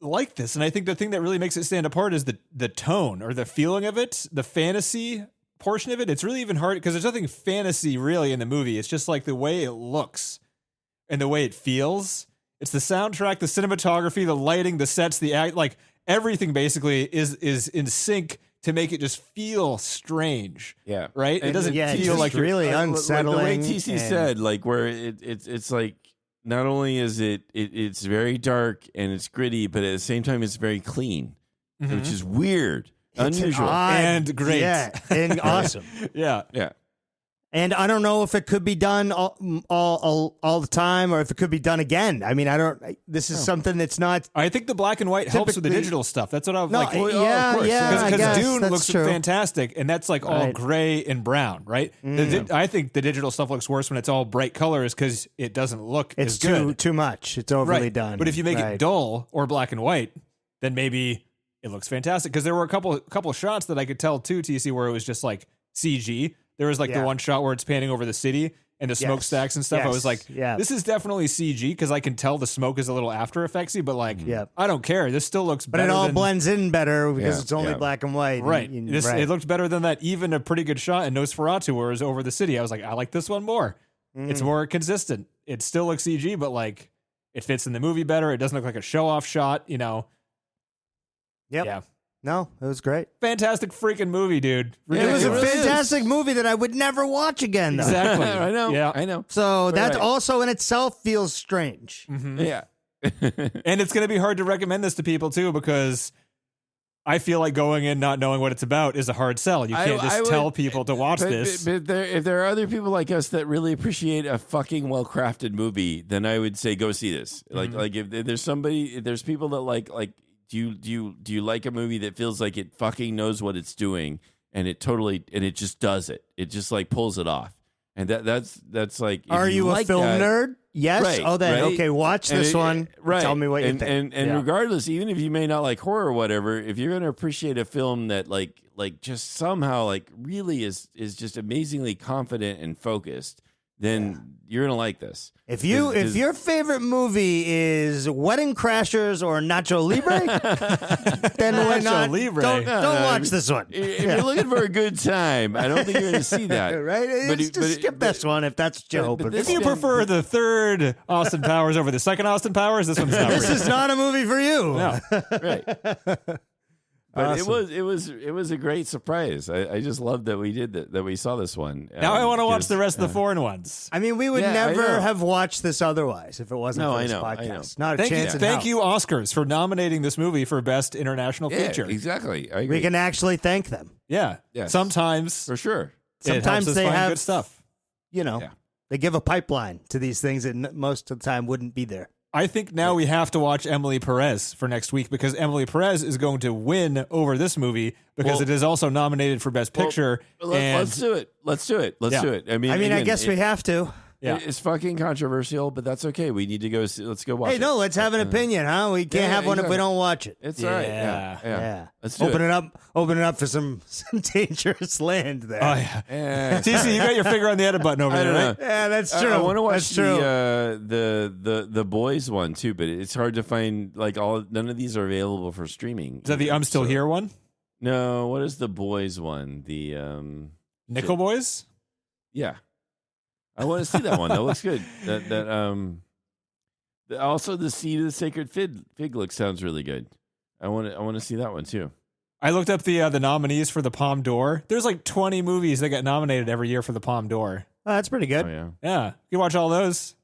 B: like this, and I think the thing that really makes it stand apart is the tone or the feeling of it, the fantasy portion of it. It's really even hard because there's nothing fantasy really in the movie. It's just like the way it looks and the way it feels. It's the soundtrack, the cinematography, the lighting, the sets, the act, like everything basically is in sync to make it just feel strange.
C: Yeah.
B: Right? It doesn't feel like
D: really unsettling.
C: Like the way TC said, like where it's like not only is it's very dark and it's gritty, but at the same time it's very clean, which is weird, unusual,
B: and great.
D: Yeah, and awesome.
B: Yeah.
D: And I don't know if it could be done all the time or if it could be done again. I mean, this is something that's not.
B: I think the black and white helps with the digital stuff. That's what I'm like.
D: Yeah,
B: because Dune looks fantastic, and that's like all gray and brown, right? I think the digital stuff looks worse when it's all bright colors because it doesn't look as good.
D: It's too much. It's overly done.
B: But if you make it dull or black and white, then maybe it looks fantastic. Because there were a couple shots that I could tell too, TC, where it was just like CG. There was like the one shot where it's panning over the city and the smokestacks and stuff. I was like, this is definitely CG because I can tell the smoke is a little After Effectsy, but like, I don't care. This still looks better.
D: But it all blends in better because it's only black and white.
B: Right. It looked better than that, even a pretty good shot in Nosferatu where it was over the city. I was like, I like this one more. It's more consistent. It still looks CG, but like it fits in the movie better. It doesn't look like a show-off shot,
D: Yep.
B: Yeah.
D: No, it was great.
B: Fantastic freaking movie, dude.
D: It was a fantastic movie that I would never watch again, though.
B: Exactly.
C: I know.
B: Yeah.
C: I know.
D: So that also in itself feels strange.
C: Yeah.
B: And it's going to be hard to recommend this to people, too, because I feel like going in not knowing what it's about is a hard sell. You can't just tell people to watch this.
C: But if there are other people like us that really appreciate a fucking well-crafted movie, then I would say go see this. Like if there's people that like do you like a movie that feels like it fucking knows what it's doing and it just does it. It just like pulls it off. And that's like,
D: are you a film nerd? Yes.
C: Right,
D: oh, then
C: right?
D: okay. Watch this one.
C: Right.
D: Tell me what you think.
C: And regardless, even if you may not like horror or whatever, if you're going to appreciate a film that like just somehow like really is just amazingly confident and focused, then you're going to like this.
D: If your favorite movie is Wedding Crashers or Nacho Libre, then why not? Don't watch this one.
C: If you're looking for a good time, I don't think you're going to see that.
D: Right? Just skip this one if that's what you're hoping.
B: If you prefer the third Austin Powers over the second Austin Powers, this one's not.
D: This is not a movie for you.
B: No.
C: Right. But
D: Awesome.
C: it was a great surprise. I just love that we did that we saw this one.
B: Now I want to watch the rest of the foreign ones.
D: I mean, we would
C: Yeah,
D: never have watched this otherwise if it wasn't for this
C: I
D: podcast.
C: know.
D: Not a chance in hell.
B: Thank you, Oscars, for nominating this movie for Best International Feature.
C: Exactly. I agree.
D: We can actually thank them.
B: Yeah.
C: Yes.
B: Sometimes
C: for sure.
B: Sometimes
D: Sometimes
B: us
D: they
B: find
D: have
B: good stuff.
D: They give a pipeline to these things that most of the time wouldn't be there.
B: I think now we have to watch Emily Perez for next week because Emily Perez is going to win over this movie because it is also nominated for Best Picture.
C: Let's do it. Let's do it. I mean,
D: I guess we have to.
B: Yeah.
C: It's fucking controversial, but that's okay. We need to go see. Let's go watch it.
D: Hey, no, let's have an opinion, huh? We can't have one if we don't watch it.
C: It's all right.
B: Yeah.
C: Yeah. Let's do
D: Open it up for some dangerous land there.
B: Oh, yeah.
C: Yeah.
B: TC, you got your finger on the edit button over there, right?
D: Yeah, that's true.
C: I want to watch
D: That's true.
C: the boys one too, but it's hard to find. Like none of these are available for streaming.
B: Is that the I'm Still Here one?
C: No. What is the boys one? The
B: Nickel Boys?
C: Yeah. I want to see that one. That looks good. Also the Seed of the Sacred Fig look sounds really good. I want to see that one too.
B: I looked up the nominees for the Palme d'Or. There's like 20 movies that get nominated every year for the Palme d'Or.
D: Oh, that's pretty good.
C: Oh yeah.
B: Yeah, you watch all those.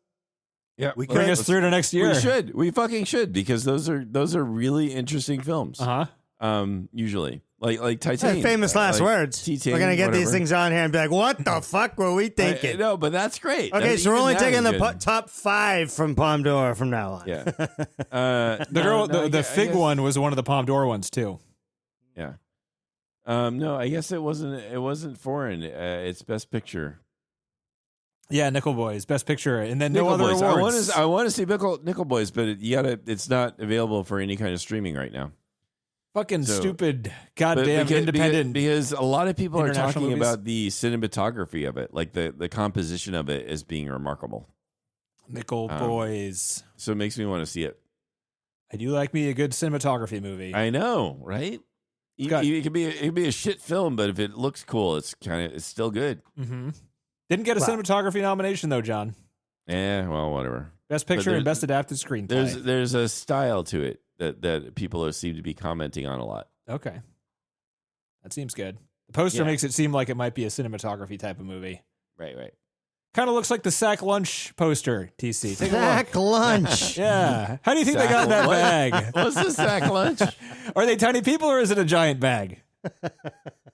C: Yeah,
D: we
B: Bring us through to next year.
C: We should. We fucking should because those are really interesting films. Usually. Like Titanic.
D: Famous last words.
C: T-Tane,
D: we're going to get
C: whatever.
D: these things on here and be like, what the fuck were we thinking?
C: No, but that's great.
D: Okay, so we're
C: Even
D: only
C: that
D: taking
C: is
D: the
C: good.
D: top 5 from Palme d'Or from now on.
C: Yeah.
B: The Fig one was one of the Palme d'Or ones too.
C: Yeah. No, I guess it wasn't foreign. It's Best Picture.
B: Yeah, Nickel Boys, Best Picture, and then
C: Nickel
B: no other
C: Boys.
B: awards.
C: I want to see Nickel Boys, but it's not available for any kind of streaming right now.
B: Fucking
C: So-
B: stupid, goddamn independent.
C: Because a lot of people are
B: international
C: talking
B: movies.
C: about the cinematography of it, like the composition of it as being remarkable.
B: Nickel Boys.
C: So it makes me want to see it.
B: I do like me a good cinematography movie.
C: I know, right? It could be a shit film, but if it looks cool, it's still good.
B: Mm-hmm. Didn't get a cinematography nomination though, John.
C: Yeah, well, whatever.
B: Best Picture and Best Adapted Screenplay.
C: There's a style to it that people seem to be commenting on a lot.
B: Okay, that seems good. The poster makes it seem like it might be a cinematography type of movie.
C: Right.
B: Kind of looks like the Sack Lunch poster. TC, take a look.
D: Sack lunch.
B: Yeah. How do you think they got in that
C: What?
B: bag?
C: What's the sack lunch?
B: Are they tiny people or is it a giant bag?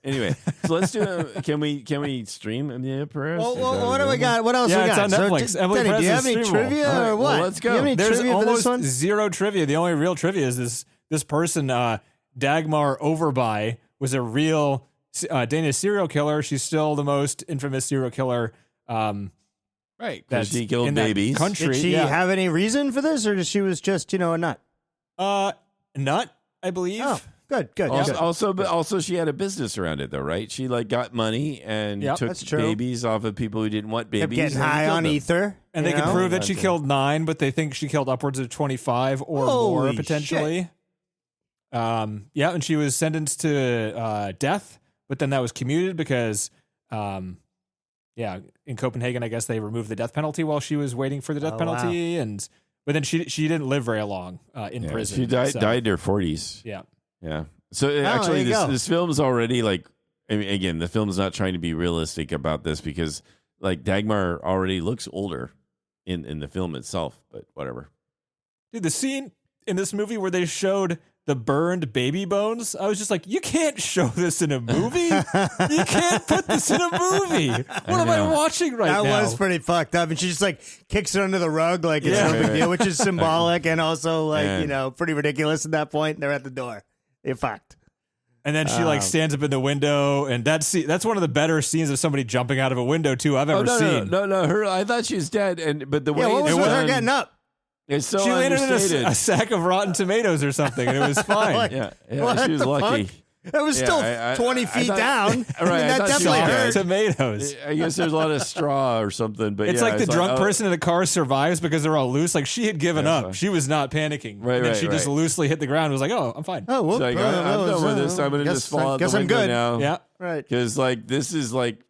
C: Anyway, so let's do. Can we stream Emilia Perez?
D: Well,
C: Is that
D: what do we
C: available?
D: got? What else
B: Yeah,
D: we
B: it's
D: got?
B: on
D: So,
B: Netflix. Emily
D: Denny, do you
B: Perez
D: have
B: is
D: any
B: streamable.
D: trivia
C: All right,
D: or
C: well,
D: what?
C: let's
D: Do you have
C: go.
D: any
B: There's
D: trivia for
B: almost
D: this one?
B: zero trivia. The only real trivia is this person, Dagmar Overby, was a real Danish serial killer. She's still the most infamous serial killer.
C: Right, because
B: That's
C: she killed
B: in that
C: babies.
B: country.
D: Did she have any reason for this, or she was just, a nut?
B: Nut, I believe.
D: Oh, good.
C: Also, she had a business around it, though, right? She got money and took
D: that's true.
C: babies off of people who didn't want babies.
D: Kept getting
C: and
D: high
C: killed
D: on
C: them.
D: ether.
B: And they can prove that she killed 9, but they think she killed upwards of 25 or more
D: Holy
B: potentially. And she was sentenced to death, but then that was commuted because, in Copenhagen, I guess they removed the death penalty while she was waiting for the death penalty, but then she didn't live very long in prison.
C: She died in her 40s.
B: Yeah.
C: So
D: there
C: actually,
D: you go.
C: this film's already again, the film's not trying to be realistic about this because Dagmar already looks older in the film itself, but whatever.
B: Dude, the scene in this movie where they showed the burned baby bones, I was just like, you can't show this in a movie. You can't put this in a movie. What am I watching right now?
D: That was pretty fucked up. And she just like kicks it under the rug like it's no big deal, which is symbolic and also like, pretty ridiculous at that point. They're at the door. They're fucked.
B: And then she like stands up in the window, and that's one of the better scenes of somebody jumping out of a window too I've ever seen.
C: No. Her, I thought she was dead, but the way
D: what was with her getting up?
C: It's so
B: she landed in
C: understated.
B: a sack of Rotten Tomatoes or something, and it was fine.
C: She was lucky.
D: It was still 20 feet down.
C: Right,
D: that definitely hurt.
B: Tomatoes.
C: I guess there's a lot of straw or something. But
B: it's like the drunk person in the car survives because they're all loose. Like she had given up.
C: Fine.
B: She was not panicking.
C: Right,
B: and then she just loosely hit the ground and was like, oh, I'm fine.
D: Oh, whoop.
C: I'm done with this. I'm going to just fall out the window now.
B: Yeah.
D: Right.
C: Because like this is like,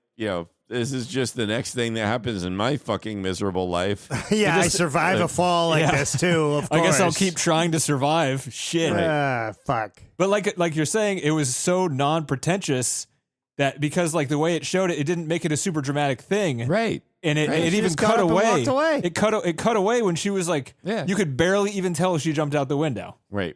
C: this is just the next thing that happens in my fucking miserable life.
D: Yeah, I survive a fall like this too, of course.
B: I guess I'll keep trying to survive. Shit.
D: Fuck.
B: But like you're saying, it was so non-pretentious that because like the way it showed it, it didn't make it a super dramatic thing.
C: Right.
B: And it
D: She
B: even
D: just
B: cut
D: got up and
B: away.
D: walked away.
B: It cut away when she was like, you could barely even tell she jumped out the window.
C: Right.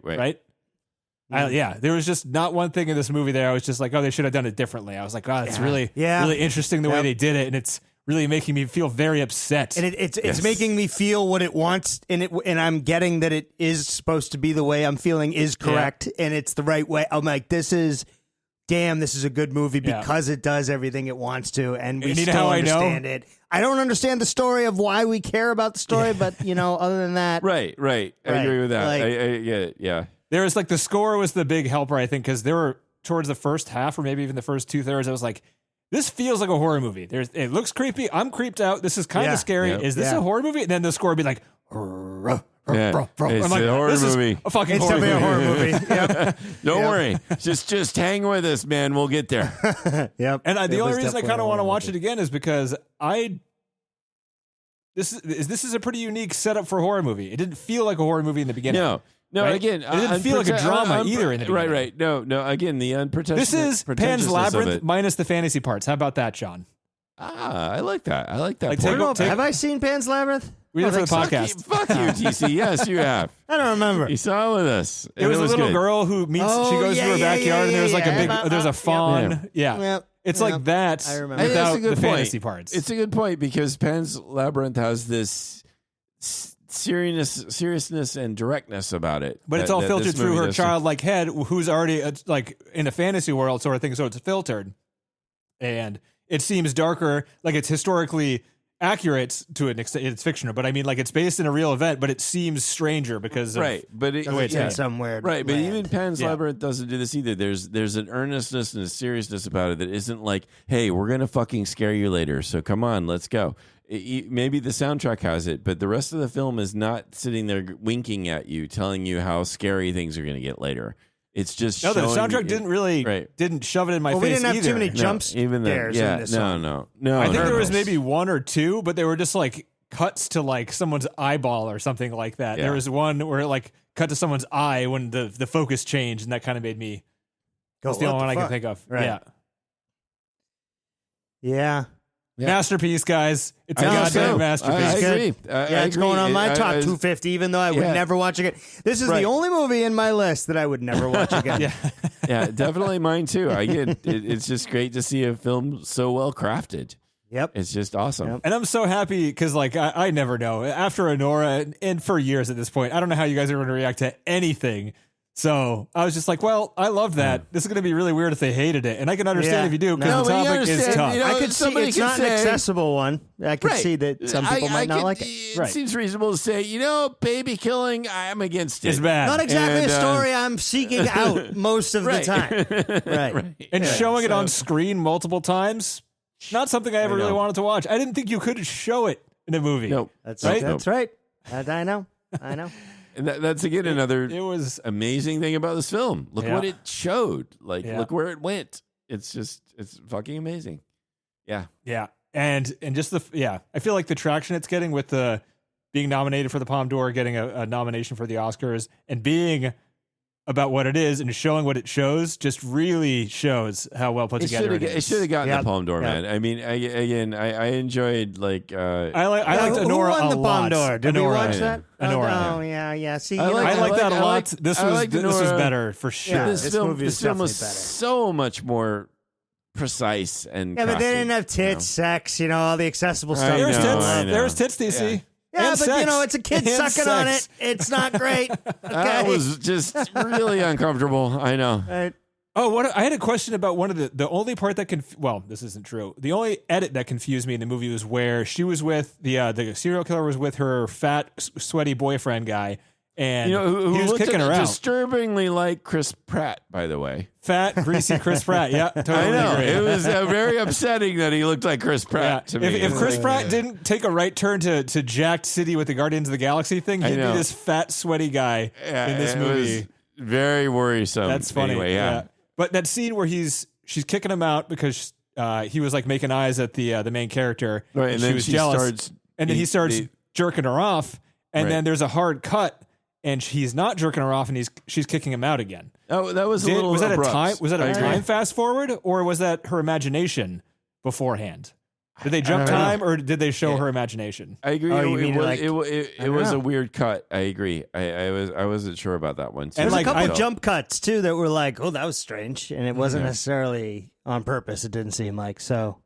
B: There was just not one thing in this movie there. I was just like, oh, they should have done it differently. I was like, oh, it's really interesting the way they did it, and it's really making me feel very upset.
D: And it's making me feel what it wants, and I'm getting that it is supposed to be the way I'm feeling is correct, and it's the right way. I'm like, this is a good movie because it does everything it wants to, and we still understand it. I don't understand the story of why we care about the story, but other than that,
C: Right. I agree with that.
D: Like-
C: I get it. Yeah.
B: There was like the score was the big helper, I think, because there were towards the first half or maybe even the first 2/3, I was like, this feels like a horror movie. It looks creepy. I'm creeped out. This is kind of scary. Is this a horror movie? And then the score would be like,
C: It's
B: I'm like,
C: a horror
B: this
C: movie.
B: is a fucking
D: it's
B: horror
D: definitely
B: movie.
D: a horror movie. Yep.
C: Don't worry. Just hang with us, man. We'll get there.
D: Yep.
B: And the
D: It
B: only
D: was
B: reason I
D: definitely
B: kind
D: a
B: of want to
D: horror
B: watch
D: movie.
B: it again is because this is a pretty unique setup for a horror movie. It didn't feel like a horror movie in the beginning.
C: No,
B: right?
C: again,
B: it didn't feel like a drama either in the beginning.
C: Right. No, again, the unprotected.
B: This is Pan's Labyrinth minus the fantasy parts. How about that, John?
C: I like that. Like,
D: Have I seen Pan's Labyrinth?
B: We did it for the podcast.
C: Fuck you, TC. Yes, you have.
D: I don't remember.
C: You saw it with us.
B: It was a little
C: good.
B: girl who meets.
D: Oh,
B: she goes to her backyard and there's like a big. There's a fawn. Yeah.
D: Yep.
B: It's like that
D: I remember.
B: without
C: That's a good
B: the
C: point.
B: fantasy parts.
C: It's a good point because Pan's Labyrinth has this seriousness and directness about it.
B: But it's all filtered through her childlike head, who's already like in a fantasy world sort of thing. So it's filtered, and it seems darker. Like it's historically accurate to an extent. It's fictional, but I mean, like it's based in a real event, but it seems stranger because of
C: But
B: the way it's
D: in
B: made.
D: some weird
C: Right, but
D: land.
C: even Pan's Labyrinth doesn't do this either. There's an earnestness and a seriousness about it that isn't like, hey, we're gonna fucking scare you later, so come on, let's go. Maybe the soundtrack has it, but the rest of the film is not sitting there winking at you, telling you how scary things are gonna get later. It's just
B: No, the
C: showing
B: soundtrack
C: you-
B: didn't shove it in my
D: Well,
B: face
D: we didn't have
B: either.
D: too many
C: No,
D: jump
C: even
D: scares
C: then,
D: in this song.
C: No.
B: I think there was
C: no.
B: maybe one or two, but they were just like cuts to like someone's eyeball or something like that.
C: Yeah.
B: There was one where it like cut to someone's eye when the focus changed, and that kind of made me.
D: Go,
B: That's the
D: what
B: only one I can
D: fuck?
B: think of.
D: Right.
B: Yeah.
D: Yeah.
B: Masterpiece, guys. It's a
C: I think
B: goddamn
C: so.
B: masterpiece.
C: I agree.
D: Yeah, it's going on my top 250, even though I would
C: Yeah.
D: never watch it again. This is
C: Right.
D: the only movie in my list that I would never watch again.
B: Yeah.
C: Yeah, definitely mine too. It's just great to see a film so well crafted.
D: Yep.
C: It's just awesome.
D: Yep.
B: And I'm so happy because, like, I never know. After Honora, and for years at this point, I don't know how you guys are going to react to anything. So I was just like, well, I love that. This is going to be really weird if they hated it. And I can understand
D: Yeah.
B: if you do, because
C: No,
B: the
C: but you
B: topic is
C: understand,
B: tough.
C: you know,
D: I could see
C: somebody
D: it's
C: could
D: not an
C: say-
D: accessible one. I could see that some people might not
C: could-
D: like it.
C: It
B: Right.
C: seems reasonable to say, baby killing, I'm against it.
B: It's bad.
D: Not exactly
C: And,
D: a story I'm seeking out most of
C: Right.
D: the time. Right.
B: And showing it
C: so-
B: on screen multiple times, not something I ever really
C: know.
B: wanted to watch. I didn't think you could show it in a movie.
C: Nope.
D: That's
B: Right?
D: right. That's right. I know.
C: And that's again another
B: It was
C: amazing thing about this film. Look
B: Yeah.
C: what it showed. Like,
B: Yeah.
C: look where it went. It's fucking amazing. Yeah.
B: Yeah, and just I feel like the traction it's getting with the being nominated for the Palme d'Or, getting a nomination for the Oscars, and being about what it is and showing what it shows just really shows how well put together it is.
C: It should have gotten
D: Yep.
C: the Palme d'Or, man. I mean, I enjoyed like.
B: I liked
D: who
B: Anora
D: won
B: a
D: the
B: lot.
D: Palme d'Or? Did we
B: Anora.
D: watch that?
B: Anora.
D: Oh, yeah. See,
C: I
D: you know,
B: I like that a
C: I
B: lot.
C: liked-
B: This
C: I
B: was
C: liked
B: this was
C: Anora.
B: better for sure.
D: Yeah,
C: This film
D: movie is
C: was
D: definitely better.
C: so much more precise and.
D: Yeah, but they
C: crafted,
D: didn't have tits, sex, all the accessible stuff.
B: There's
C: know,
B: tits.
C: I know.
B: There's tits, DC.
D: Yeah,
B: And
D: but
B: sex.
D: it's a kid
B: And
D: sucking on
B: sex.
D: it. It's not great. Okay.
C: That was just really uncomfortable. I know.
D: Right.
B: Oh, I had a question about one of the only part that well, this isn't true. The only edit that confused me in the movie was where she was with the serial killer was with her fat, sweaty boyfriend guy, and
C: Who
B: he was
C: looked
B: kicking her out.
C: disturbingly like Chris Pratt, by the way.
B: Fat, greasy Chris Pratt. Yeah, totally
C: I know.
B: agree.
C: It was very upsetting that he looked like Chris Pratt to me.
B: If Chris Pratt didn't take a right turn to Jacked City with the Guardians of the Galaxy thing, he'd be
C: know.
B: this fat, sweaty guy in this
C: it
B: movie.
C: was very worrisome.
B: That's funny.
C: Anyway, yeah.
B: But that scene where she's kicking him out because he was like making eyes at the main character,
C: Right, and
B: she
C: then
B: was
C: she
B: jealous,
C: starts-
B: and then he starts jerking her off, and
C: Right.
B: then there's a hard cut, and he's not jerking her off, and she's kicking him out again.
C: Oh, that was a little
B: was that
C: abrupt.
B: a time? Was that
C: I
B: a
C: agree.
B: time fast forward, or was that her imagination beforehand? Did they jump
D: don't know.
B: time, or did they show her imagination?
C: I agree.
D: Oh, you
C: it
D: mean
C: was,
D: like-
C: it
D: I don't
C: was
D: know.
C: a weird cut. I agree. I wasn't sure about that one.
B: And
D: There's
B: like,
D: a couple
B: I-
D: jump cuts too that were like, oh, that was strange, and it wasn't necessarily on purpose. It didn't seem like so.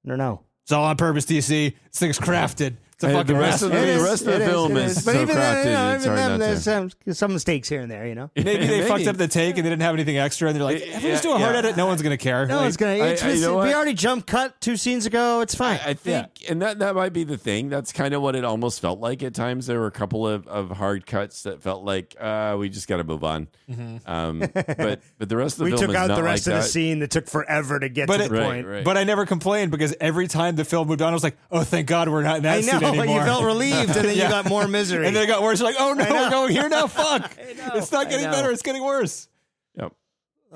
D: I don't know.
B: It's all on purpose, DC. This thing's crafted. It's a
C: And
B: fucking
C: the rest of
B: masterpiece.
C: the rest of the film
D: it
C: is
D: But
C: so
D: even
C: crafted.
D: then,
C: It's
D: even
C: hard
D: them,
C: not
D: there's
C: to.
D: some mistakes here and there.
B: Maybe they fucked
C: Maybe.
B: up the take and they didn't have anything extra, and they're like, if we just do a
C: Yeah,
B: hard
C: yeah.
B: edit, no one's gonna care.
D: No,
B: Like,
D: it's gonna.
C: you know what?
D: We already jump cut 2 scenes ago. It's fine.
C: I think, and that might be the thing. That's kind of what it almost felt like at times. There were a couple of hard cuts that felt like we just got to move on. But the rest of the
D: we
C: film
D: took
C: is
D: out
C: not
D: the rest
C: like
D: of the
C: that.
D: scene that took forever to get
B: But
D: to
B: it-
D: the
C: Right,
D: point.
C: right.
B: But I never complained because every time the film moved on, I was like, oh, thank God we're not in that
D: I
B: scene
D: know.
B: anymore.
D: You felt relieved, and then
B: Yeah.
D: you got more misery.
B: And then it got worse. You're like, oh no,
D: know.
B: we're going here now. Fuck.
D: know,
B: It's not
D: I
B: getting
D: know.
B: better. It's getting worse.
C: Yep.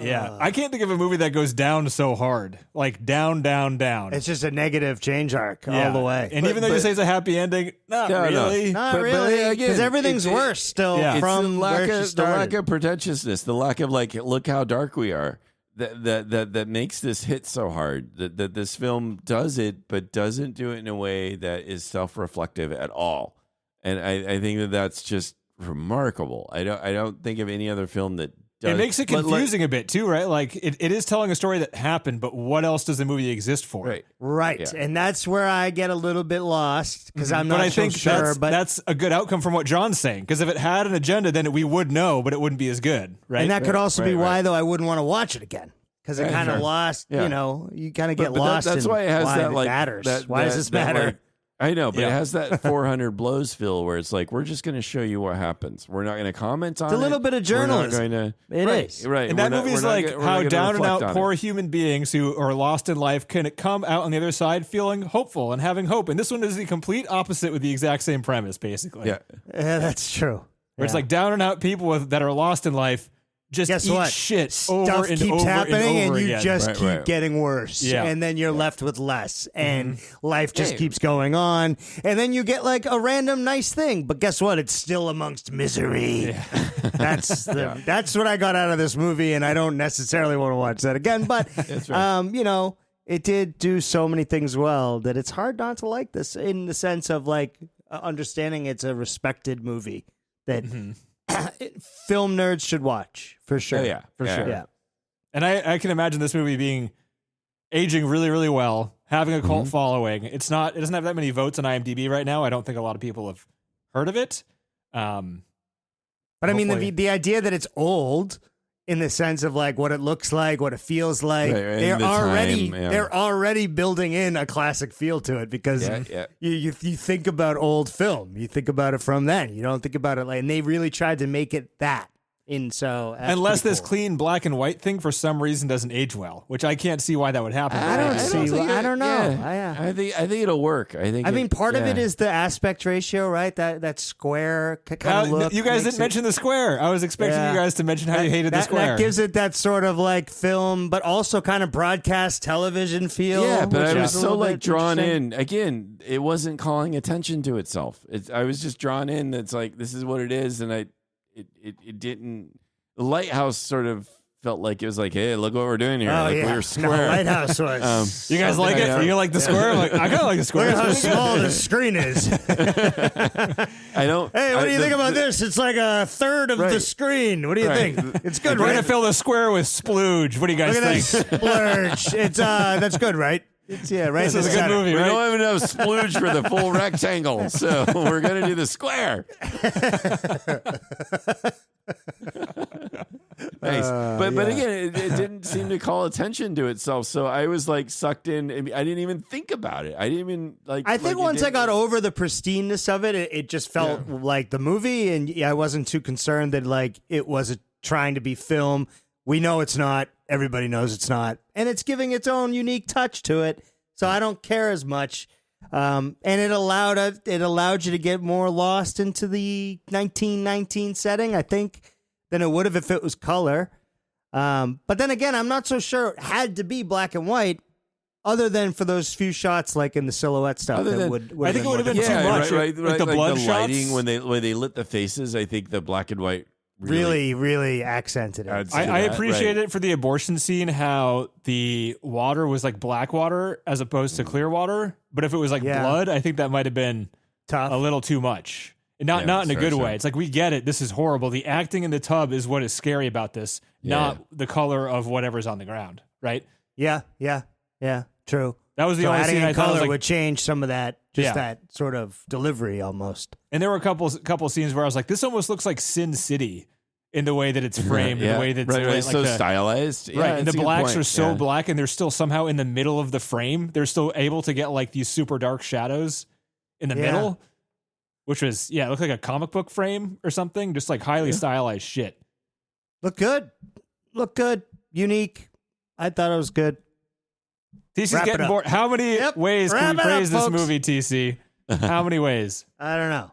B: Yeah. I can't think of a movie that goes down so hard. Like down, down, down.
D: It's just a negative change arc
B: Yeah.
D: all the way.
B: And even though you say it's a happy ending, not
C: No, no.
B: really.
D: Not
C: but
D: really,
C: again,
D: because everything's
C: it's-
D: worse still
B: Yeah.
C: It's
D: from
C: the
D: where
C: lack
D: she
C: of the
D: started.
C: lack of pretentiousness, the lack of like, look how dark we are. That makes this hit so hard. That this film does it, but doesn't do it in a way that is self-reflective at all. And I think that's just remarkable. I don't think of any other film that does.
B: It makes it confusing a bit too, right? Like it is telling a story that happened, but what else does the movie exist for?
C: Right.
D: Right,
C: Yeah.
D: and that's where I get a little bit lost because I'm not
B: But I
D: so
B: think
D: sure. But
B: that's a good outcome from what John's saying. Because if it had an agenda, then we would know, but it wouldn't be as good, right?
D: and that could also be
C: right,
D: why
C: right.
D: though I wouldn't want to watch it again because it
C: Right,
D: kind of
C: fair.
D: lost.
C: Yeah.
D: You kind of get
C: But
D: lost.
C: that's
D: in
C: why it has
D: why
C: that like
D: matters.
C: that-
D: why does
C: that-
D: this
C: that,
D: matter?
C: like- I know, but
B: Yeah.
C: it has that 400 blows feel where it's like we're just going to show you what happens. We're not going to comment on it.
D: It's a little bit of journalism.
C: We're not going to.
D: It
C: right,
D: is.
C: right.
B: And that
C: We're not-
B: movie's
C: we're not
B: like
C: gonna- we're
B: how
C: not gonna
B: down and
C: reflect
B: out
C: on
B: poor
C: it.
B: human beings who are lost in life can come out on the other side feeling hopeful and having hope. And this one is the complete opposite with the exact same premise, basically.
C: Yeah.
D: Yeah, that's true.
B: Where it's
D: Yeah.
B: like down and out people that are lost in life just
D: Guess
B: eat
D: what?
B: shit
D: Stuff
B: over and
D: keeps
B: over
D: happening,
B: and over
D: you
B: again.
D: just
C: Right,
D: keep
C: right.
D: getting worse.
B: Yeah.
D: And then you're left with less, and life just
C: Yeah.
D: keeps going on. And then you get like a random nice thing, but guess what? It's still amongst misery. That's what I got out of this movie, and I don't necessarily want to watch that again. But it did do so many things well that it's hard not to like this in the sense of like understanding it's a respected movie that film nerds should watch for sure.
C: Oh, yeah.
B: For
C: Yeah.
B: sure.
D: Yeah.
B: And I can imagine this movie being aging really, really well, having a cult following. It doesn't have that many votes on IMDb right now. I don't think a lot of people have heard of it.
D: But I mean,
B: Hopefully.
D: the idea that it's old in the sense of like what it looks like, what it feels like,
C: Right, right,
D: they're
C: the
D: already
C: time, yeah.
D: they're already building in a classic feel to it because
C: Yeah.
D: you think about old film, you think about it from then. You don't think about it like, and they really tried to make it that. And so, that's
B: Unless
D: pretty
B: this
D: cool.
B: clean black and white thing for some reason doesn't age well, which I can't see why that would happen.
D: I don't
B: But
D: see.
C: think
D: I
C: it-
D: don't know.
C: yeah. I think it'll work. I mean,
D: Part of it
C: yeah.
D: is the aspect ratio, right? That square kind of look.
B: you guys
D: makes
B: didn't
D: it-
B: mention the square. I was expecting
D: Yeah.
B: you guys to mention how you hated the square.
D: That gives it that sort of like film, but also kind of broadcast television feel.
C: Yeah, but
D: which
C: I was
D: is a
C: so
D: little
C: like
D: bit
C: drawn
D: interesting.
C: in. Again, it wasn't calling attention to itself. I was just drawn in. It's like this is what it is, and it didn't. The lighthouse sort of felt like it was like, hey, look what we're doing here.
D: Oh,
C: like
D: yeah.
C: we were square.
D: No, Lighthouse was.
B: You guys like it? You like the square? I kind of like the square.
D: Look at how small the screen is.
C: I don't.
D: Hey, what do you think about this? It's like a third of the screen. What do you think? It's good,
B: We're
D: right?
B: gonna fill the square with splooge. What do you guys
D: Look at
B: think?
D: that splurge. It's that's good, right? It's right.
B: This is a good movie,
C: We
B: right?
C: don't have enough splooge for the full rectangle, so we're gonna do the square. Nice, but again, it didn't seem to call attention to itself. So I was like sucked in. I didn't even think about it. I didn't even like.
D: I think
C: like
D: once I got over the pristineness of it, it just felt like the movie, and I wasn't too concerned that like it was trying to be film. We know it's not. Everybody knows it's not, and it's giving its own unique touch to it. So I don't care as much. And it allowed you to get more lost into the 1919 setting, I think, than it would have if it was color. But then again, I'm not so sure it had to be black and white, other than for those few shots like in the silhouette stuff.
C: Other
D: That
C: than-
D: would
B: I think it would have been
C: yeah,
B: too much.
C: right,
B: Like the blood shots.
C: lighting when they lit the faces. I think the black and white
D: really accented it.
C: adds to
B: I
C: that,
B: appreciate
C: right.
B: it for the abortion scene, how the water was like black water as opposed to clear water. But if it was like blood, I think that might have been
D: Tough.
B: a little too much. And not in a
C: sorry,
B: good
C: sorry.
B: way. It's like, we get it. This is horrible. The acting in the tub is what is scary about this, not the color of whatever's on the ground, right?
D: Yeah, true.
B: That was the
D: So
B: only
D: adding
B: scene I
D: in
B: thought
D: color
B: was like,
D: would change some of that, just
B: Yeah.
D: that sort of delivery almost.
B: and there were a couple scenes where I was like, this almost looks like Sin City in the way that it's framed, in the way that it's
C: right,
B: lit,
C: so
B: the,
C: stylized,
B: right, and the
C: that's a good
B: blacks
C: point.
B: are so
C: Yeah.
B: black, and they're still somehow in the middle of the frame. They're still able to get like these super dark shadows in the middle, which was it looked like a comic book frame or something, just like highly stylized shit.
D: Look good. Unique. I thought it was good.
B: TC's
D: Wrap it
B: getting
D: up.
B: bored. How many ways can
D: Wrap
B: we
D: it up,
B: praise this
D: folks.
B: movie, TC? How many ways?
D: I don't know.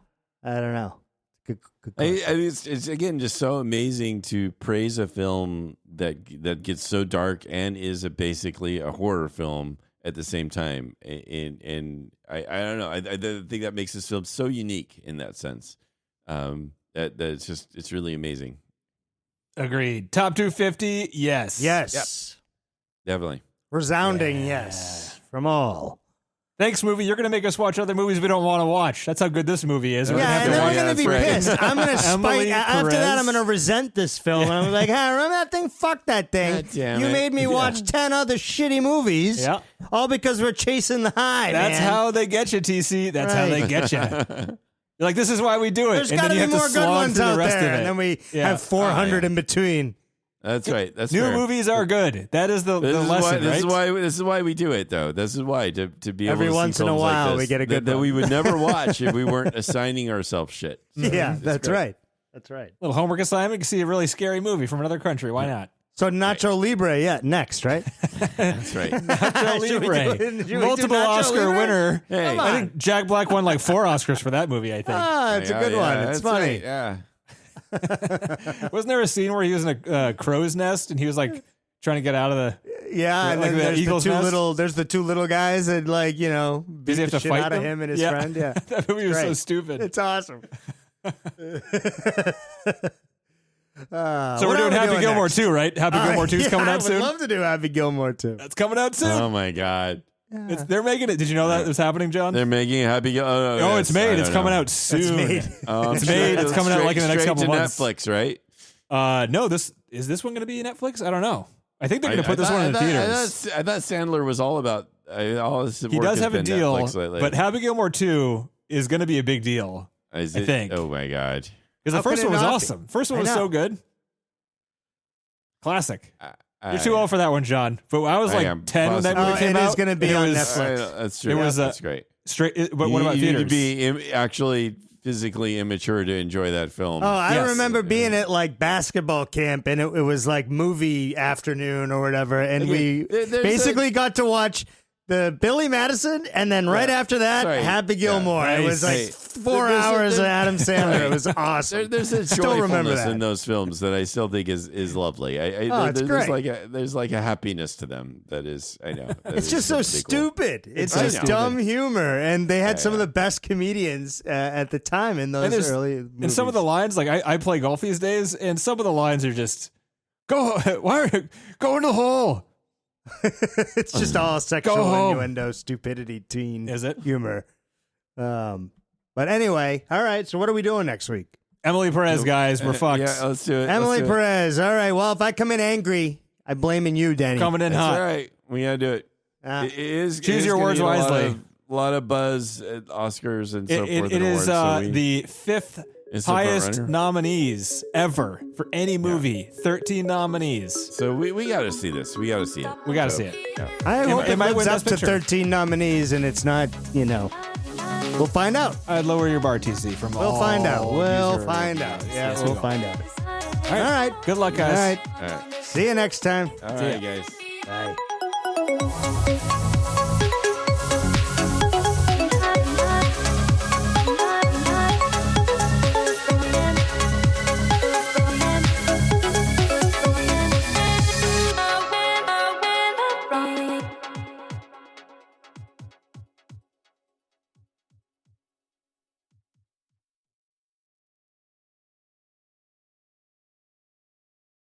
D: Good
C: I
D: question.
C: mean, it's again just so amazing to praise a film that gets so dark and is basically a horror film at the same time. And I don't know. I think that makes this film so unique in that sense. That it's really amazing.
B: Agreed. Top 250, yes.
D: Yes.
C: Definitely.
D: Resounding yes from all.
B: Thanks, movie. You're going to make us watch other movies we don't want to watch. That's how good this movie is. We're gonna
D: Yeah,
B: have
D: and
B: to
D: then
B: watch
D: we're going to be
C: that's right.
D: pissed. I'm going to spite.
B: Emily
D: After that,
B: Perez.
D: I'm going to resent this film. And I'm like, hey, remember that thing? Fuck that thing.
C: God damn
D: You
C: it.
D: made me watch 10 other shitty movies.
B: Yeah.
D: All because we're chasing the high,
B: That's
D: man.
B: how they get you, TC. That's how
D: Right.
B: they get you. You're like, this is why we do it.
D: There's
B: and
D: got
B: then
D: to
B: you
D: be
B: have
D: more
B: to
D: good
B: slog
D: ones
B: through
D: out
B: the rest
D: there.
B: of it.
D: And then we
B: Yeah.
D: have 400 in between.
C: That's right. That's
B: New
C: fair.
B: movies are good. That is the lesson, right?
C: This is why we do it, though. This is why to be
D: Every
C: able to
D: once
C: see
D: in a
C: films
D: while,
C: like this
D: we get a good
C: that
D: one.
C: we would never watch if we weren't assigning ourselves shit. So
D: Yeah,
C: it's
D: that's
C: great.
D: right. That's right.
B: Little homework assignment. You can see a really scary movie from another country. Why not?
D: So Nacho Libre, next, right?
C: That's right.
B: Nacho
D: Should we
B: Libre.
D: do Nacho
B: Multiple Oscar
D: Libre?
B: winner.
C: Hey.
D: Come
B: I
D: on.
B: think Jack Black won like 4 Oscars for that movie, I think.
D: Ah, it's a good one. It's
C: that's
D: funny.
C: right, Yeah.
B: Wasn't there a scene where he was in a crow's nest and he was like trying to get out of the...
D: Yeah, and
B: Like
D: then
B: the
D: there's
B: Eagle's
D: the two
B: nest?
D: little. There's the two little guys that beat
B: he have
D: the
B: to
D: shit
B: fight
D: out of
B: them?
D: him and his
B: Yeah.
D: friend. Yeah,
B: That movie was so
D: Great.
B: stupid.
D: it's awesome.
B: So we're doing Happy Gilmore 2, right? Happy Gilmore 2 is coming out
D: I
B: soon.
D: would love to do Happy Gilmore too.
B: That's coming out soon.
C: Oh my God.
B: They're making it. Did you know that was happening, John?
C: They're making Happy. Oh,
B: Oh,
C: yes,
B: it's made.
C: I
B: It's
C: don't
B: coming
C: know.
B: out soon.
D: made.
C: I'm
B: It's
C: sure
B: made. It's
C: it'll
B: coming out like in the next
C: straight
B: couple
C: to
B: months.
C: Netflix, right?
B: No, this one going to be Netflix? I don't know. I think they're going to put this one in the theaters.
C: I thought Sandler was all about all his
B: He
C: work
B: does
C: has
B: have a
C: been
B: deal,
C: Netflix lately.
B: but Happy Gilmore 2 is going to be a big deal
C: Is
B: I
C: it-
B: think.
C: Oh my God.
B: because
D: How
B: the first
D: could
B: one
D: it
B: was
D: not be?
B: awesome. First one
D: I
B: was
D: know.
B: so good. Classic. You're
C: I-
B: too old for that one, John. But I was
C: I
B: like
C: am
B: 10 when that
C: possibly.
B: movie came
D: it
B: out.
D: is going to be
B: and it
D: on
B: was
D: Netflix.
C: That's true.
B: It was,
C: that's great.
B: Straight. But what about
C: you need
B: theaters?
C: to be actually physically immature to enjoy that film.
D: Oh, I
B: Yes.
D: remember being at like basketball camp, and it was like movie afternoon or whatever, and we
C: there's
D: basically got to watch the Billy Madison, and then right after that,
C: Sorry.
D: Happy Gilmore.
B: Yeah.
D: It was like
C: Hey,
D: 4 hours of Adam Sandler. It was awesome.
C: There's a
D: Still remember
C: joyfulness
D: that.
C: in those films that I still think is lovely.
D: It's great.
C: There's like a happiness to them that is, I know. that
D: It's
C: is
D: just so
C: pretty cool.
D: stupid. It's
C: I
D: just
C: know.
D: dumb humor, and they had
C: Yeah,
D: some of
C: yeah.
D: the best comedians at the time in those
B: there's-
D: early
B: And
D: movies.
B: some of the lines, like I play golf these days, and some of the lines are just go into the hole.
D: it's just all sexual
B: Go home.
D: innuendo, stupidity, teen
B: Is it?
D: humor. But anyway, all right. So what are we doing next week?
B: Emily Perez, guys, we're fucked.
C: Yeah, let's do it.
D: Emily
C: Let's do it.
D: Perez. All right. Well, if I come in angry, I'm blaming you, Danny.
B: Coming in
C: That's
B: hot.
C: all right. We gotta do it. It is.
B: Choose
C: it is
B: your
C: gonna
B: words
C: get
B: wisely.
C: A lot of buzz at Oscars and so forth.
B: It
C: and
B: is
C: awards, so
B: the fifth
C: It's the
B: highest
C: front runner.
B: nominees ever for any movie. 13 nominees.
C: So we got to see this. We got to see it.
B: We got to
C: So,
B: see it.
C: yeah.
D: I hope
B: it
D: it
B: might
D: lives
B: win
D: up
B: Best
D: to
B: Picture.
D: 13 nominees, and it's not. We'll find out.
B: I'd lower your bar TC from
D: We'll
B: all
D: find out. We'll
B: user-
D: find out. Yeah,
B: Yes, we
D: we'll
B: will.
D: find out.
B: All right. Good luck,
D: All
B: guys.
D: right.
C: All right.
D: See you next time.
C: All
B: See ya.
C: right, guys.
D: Bye.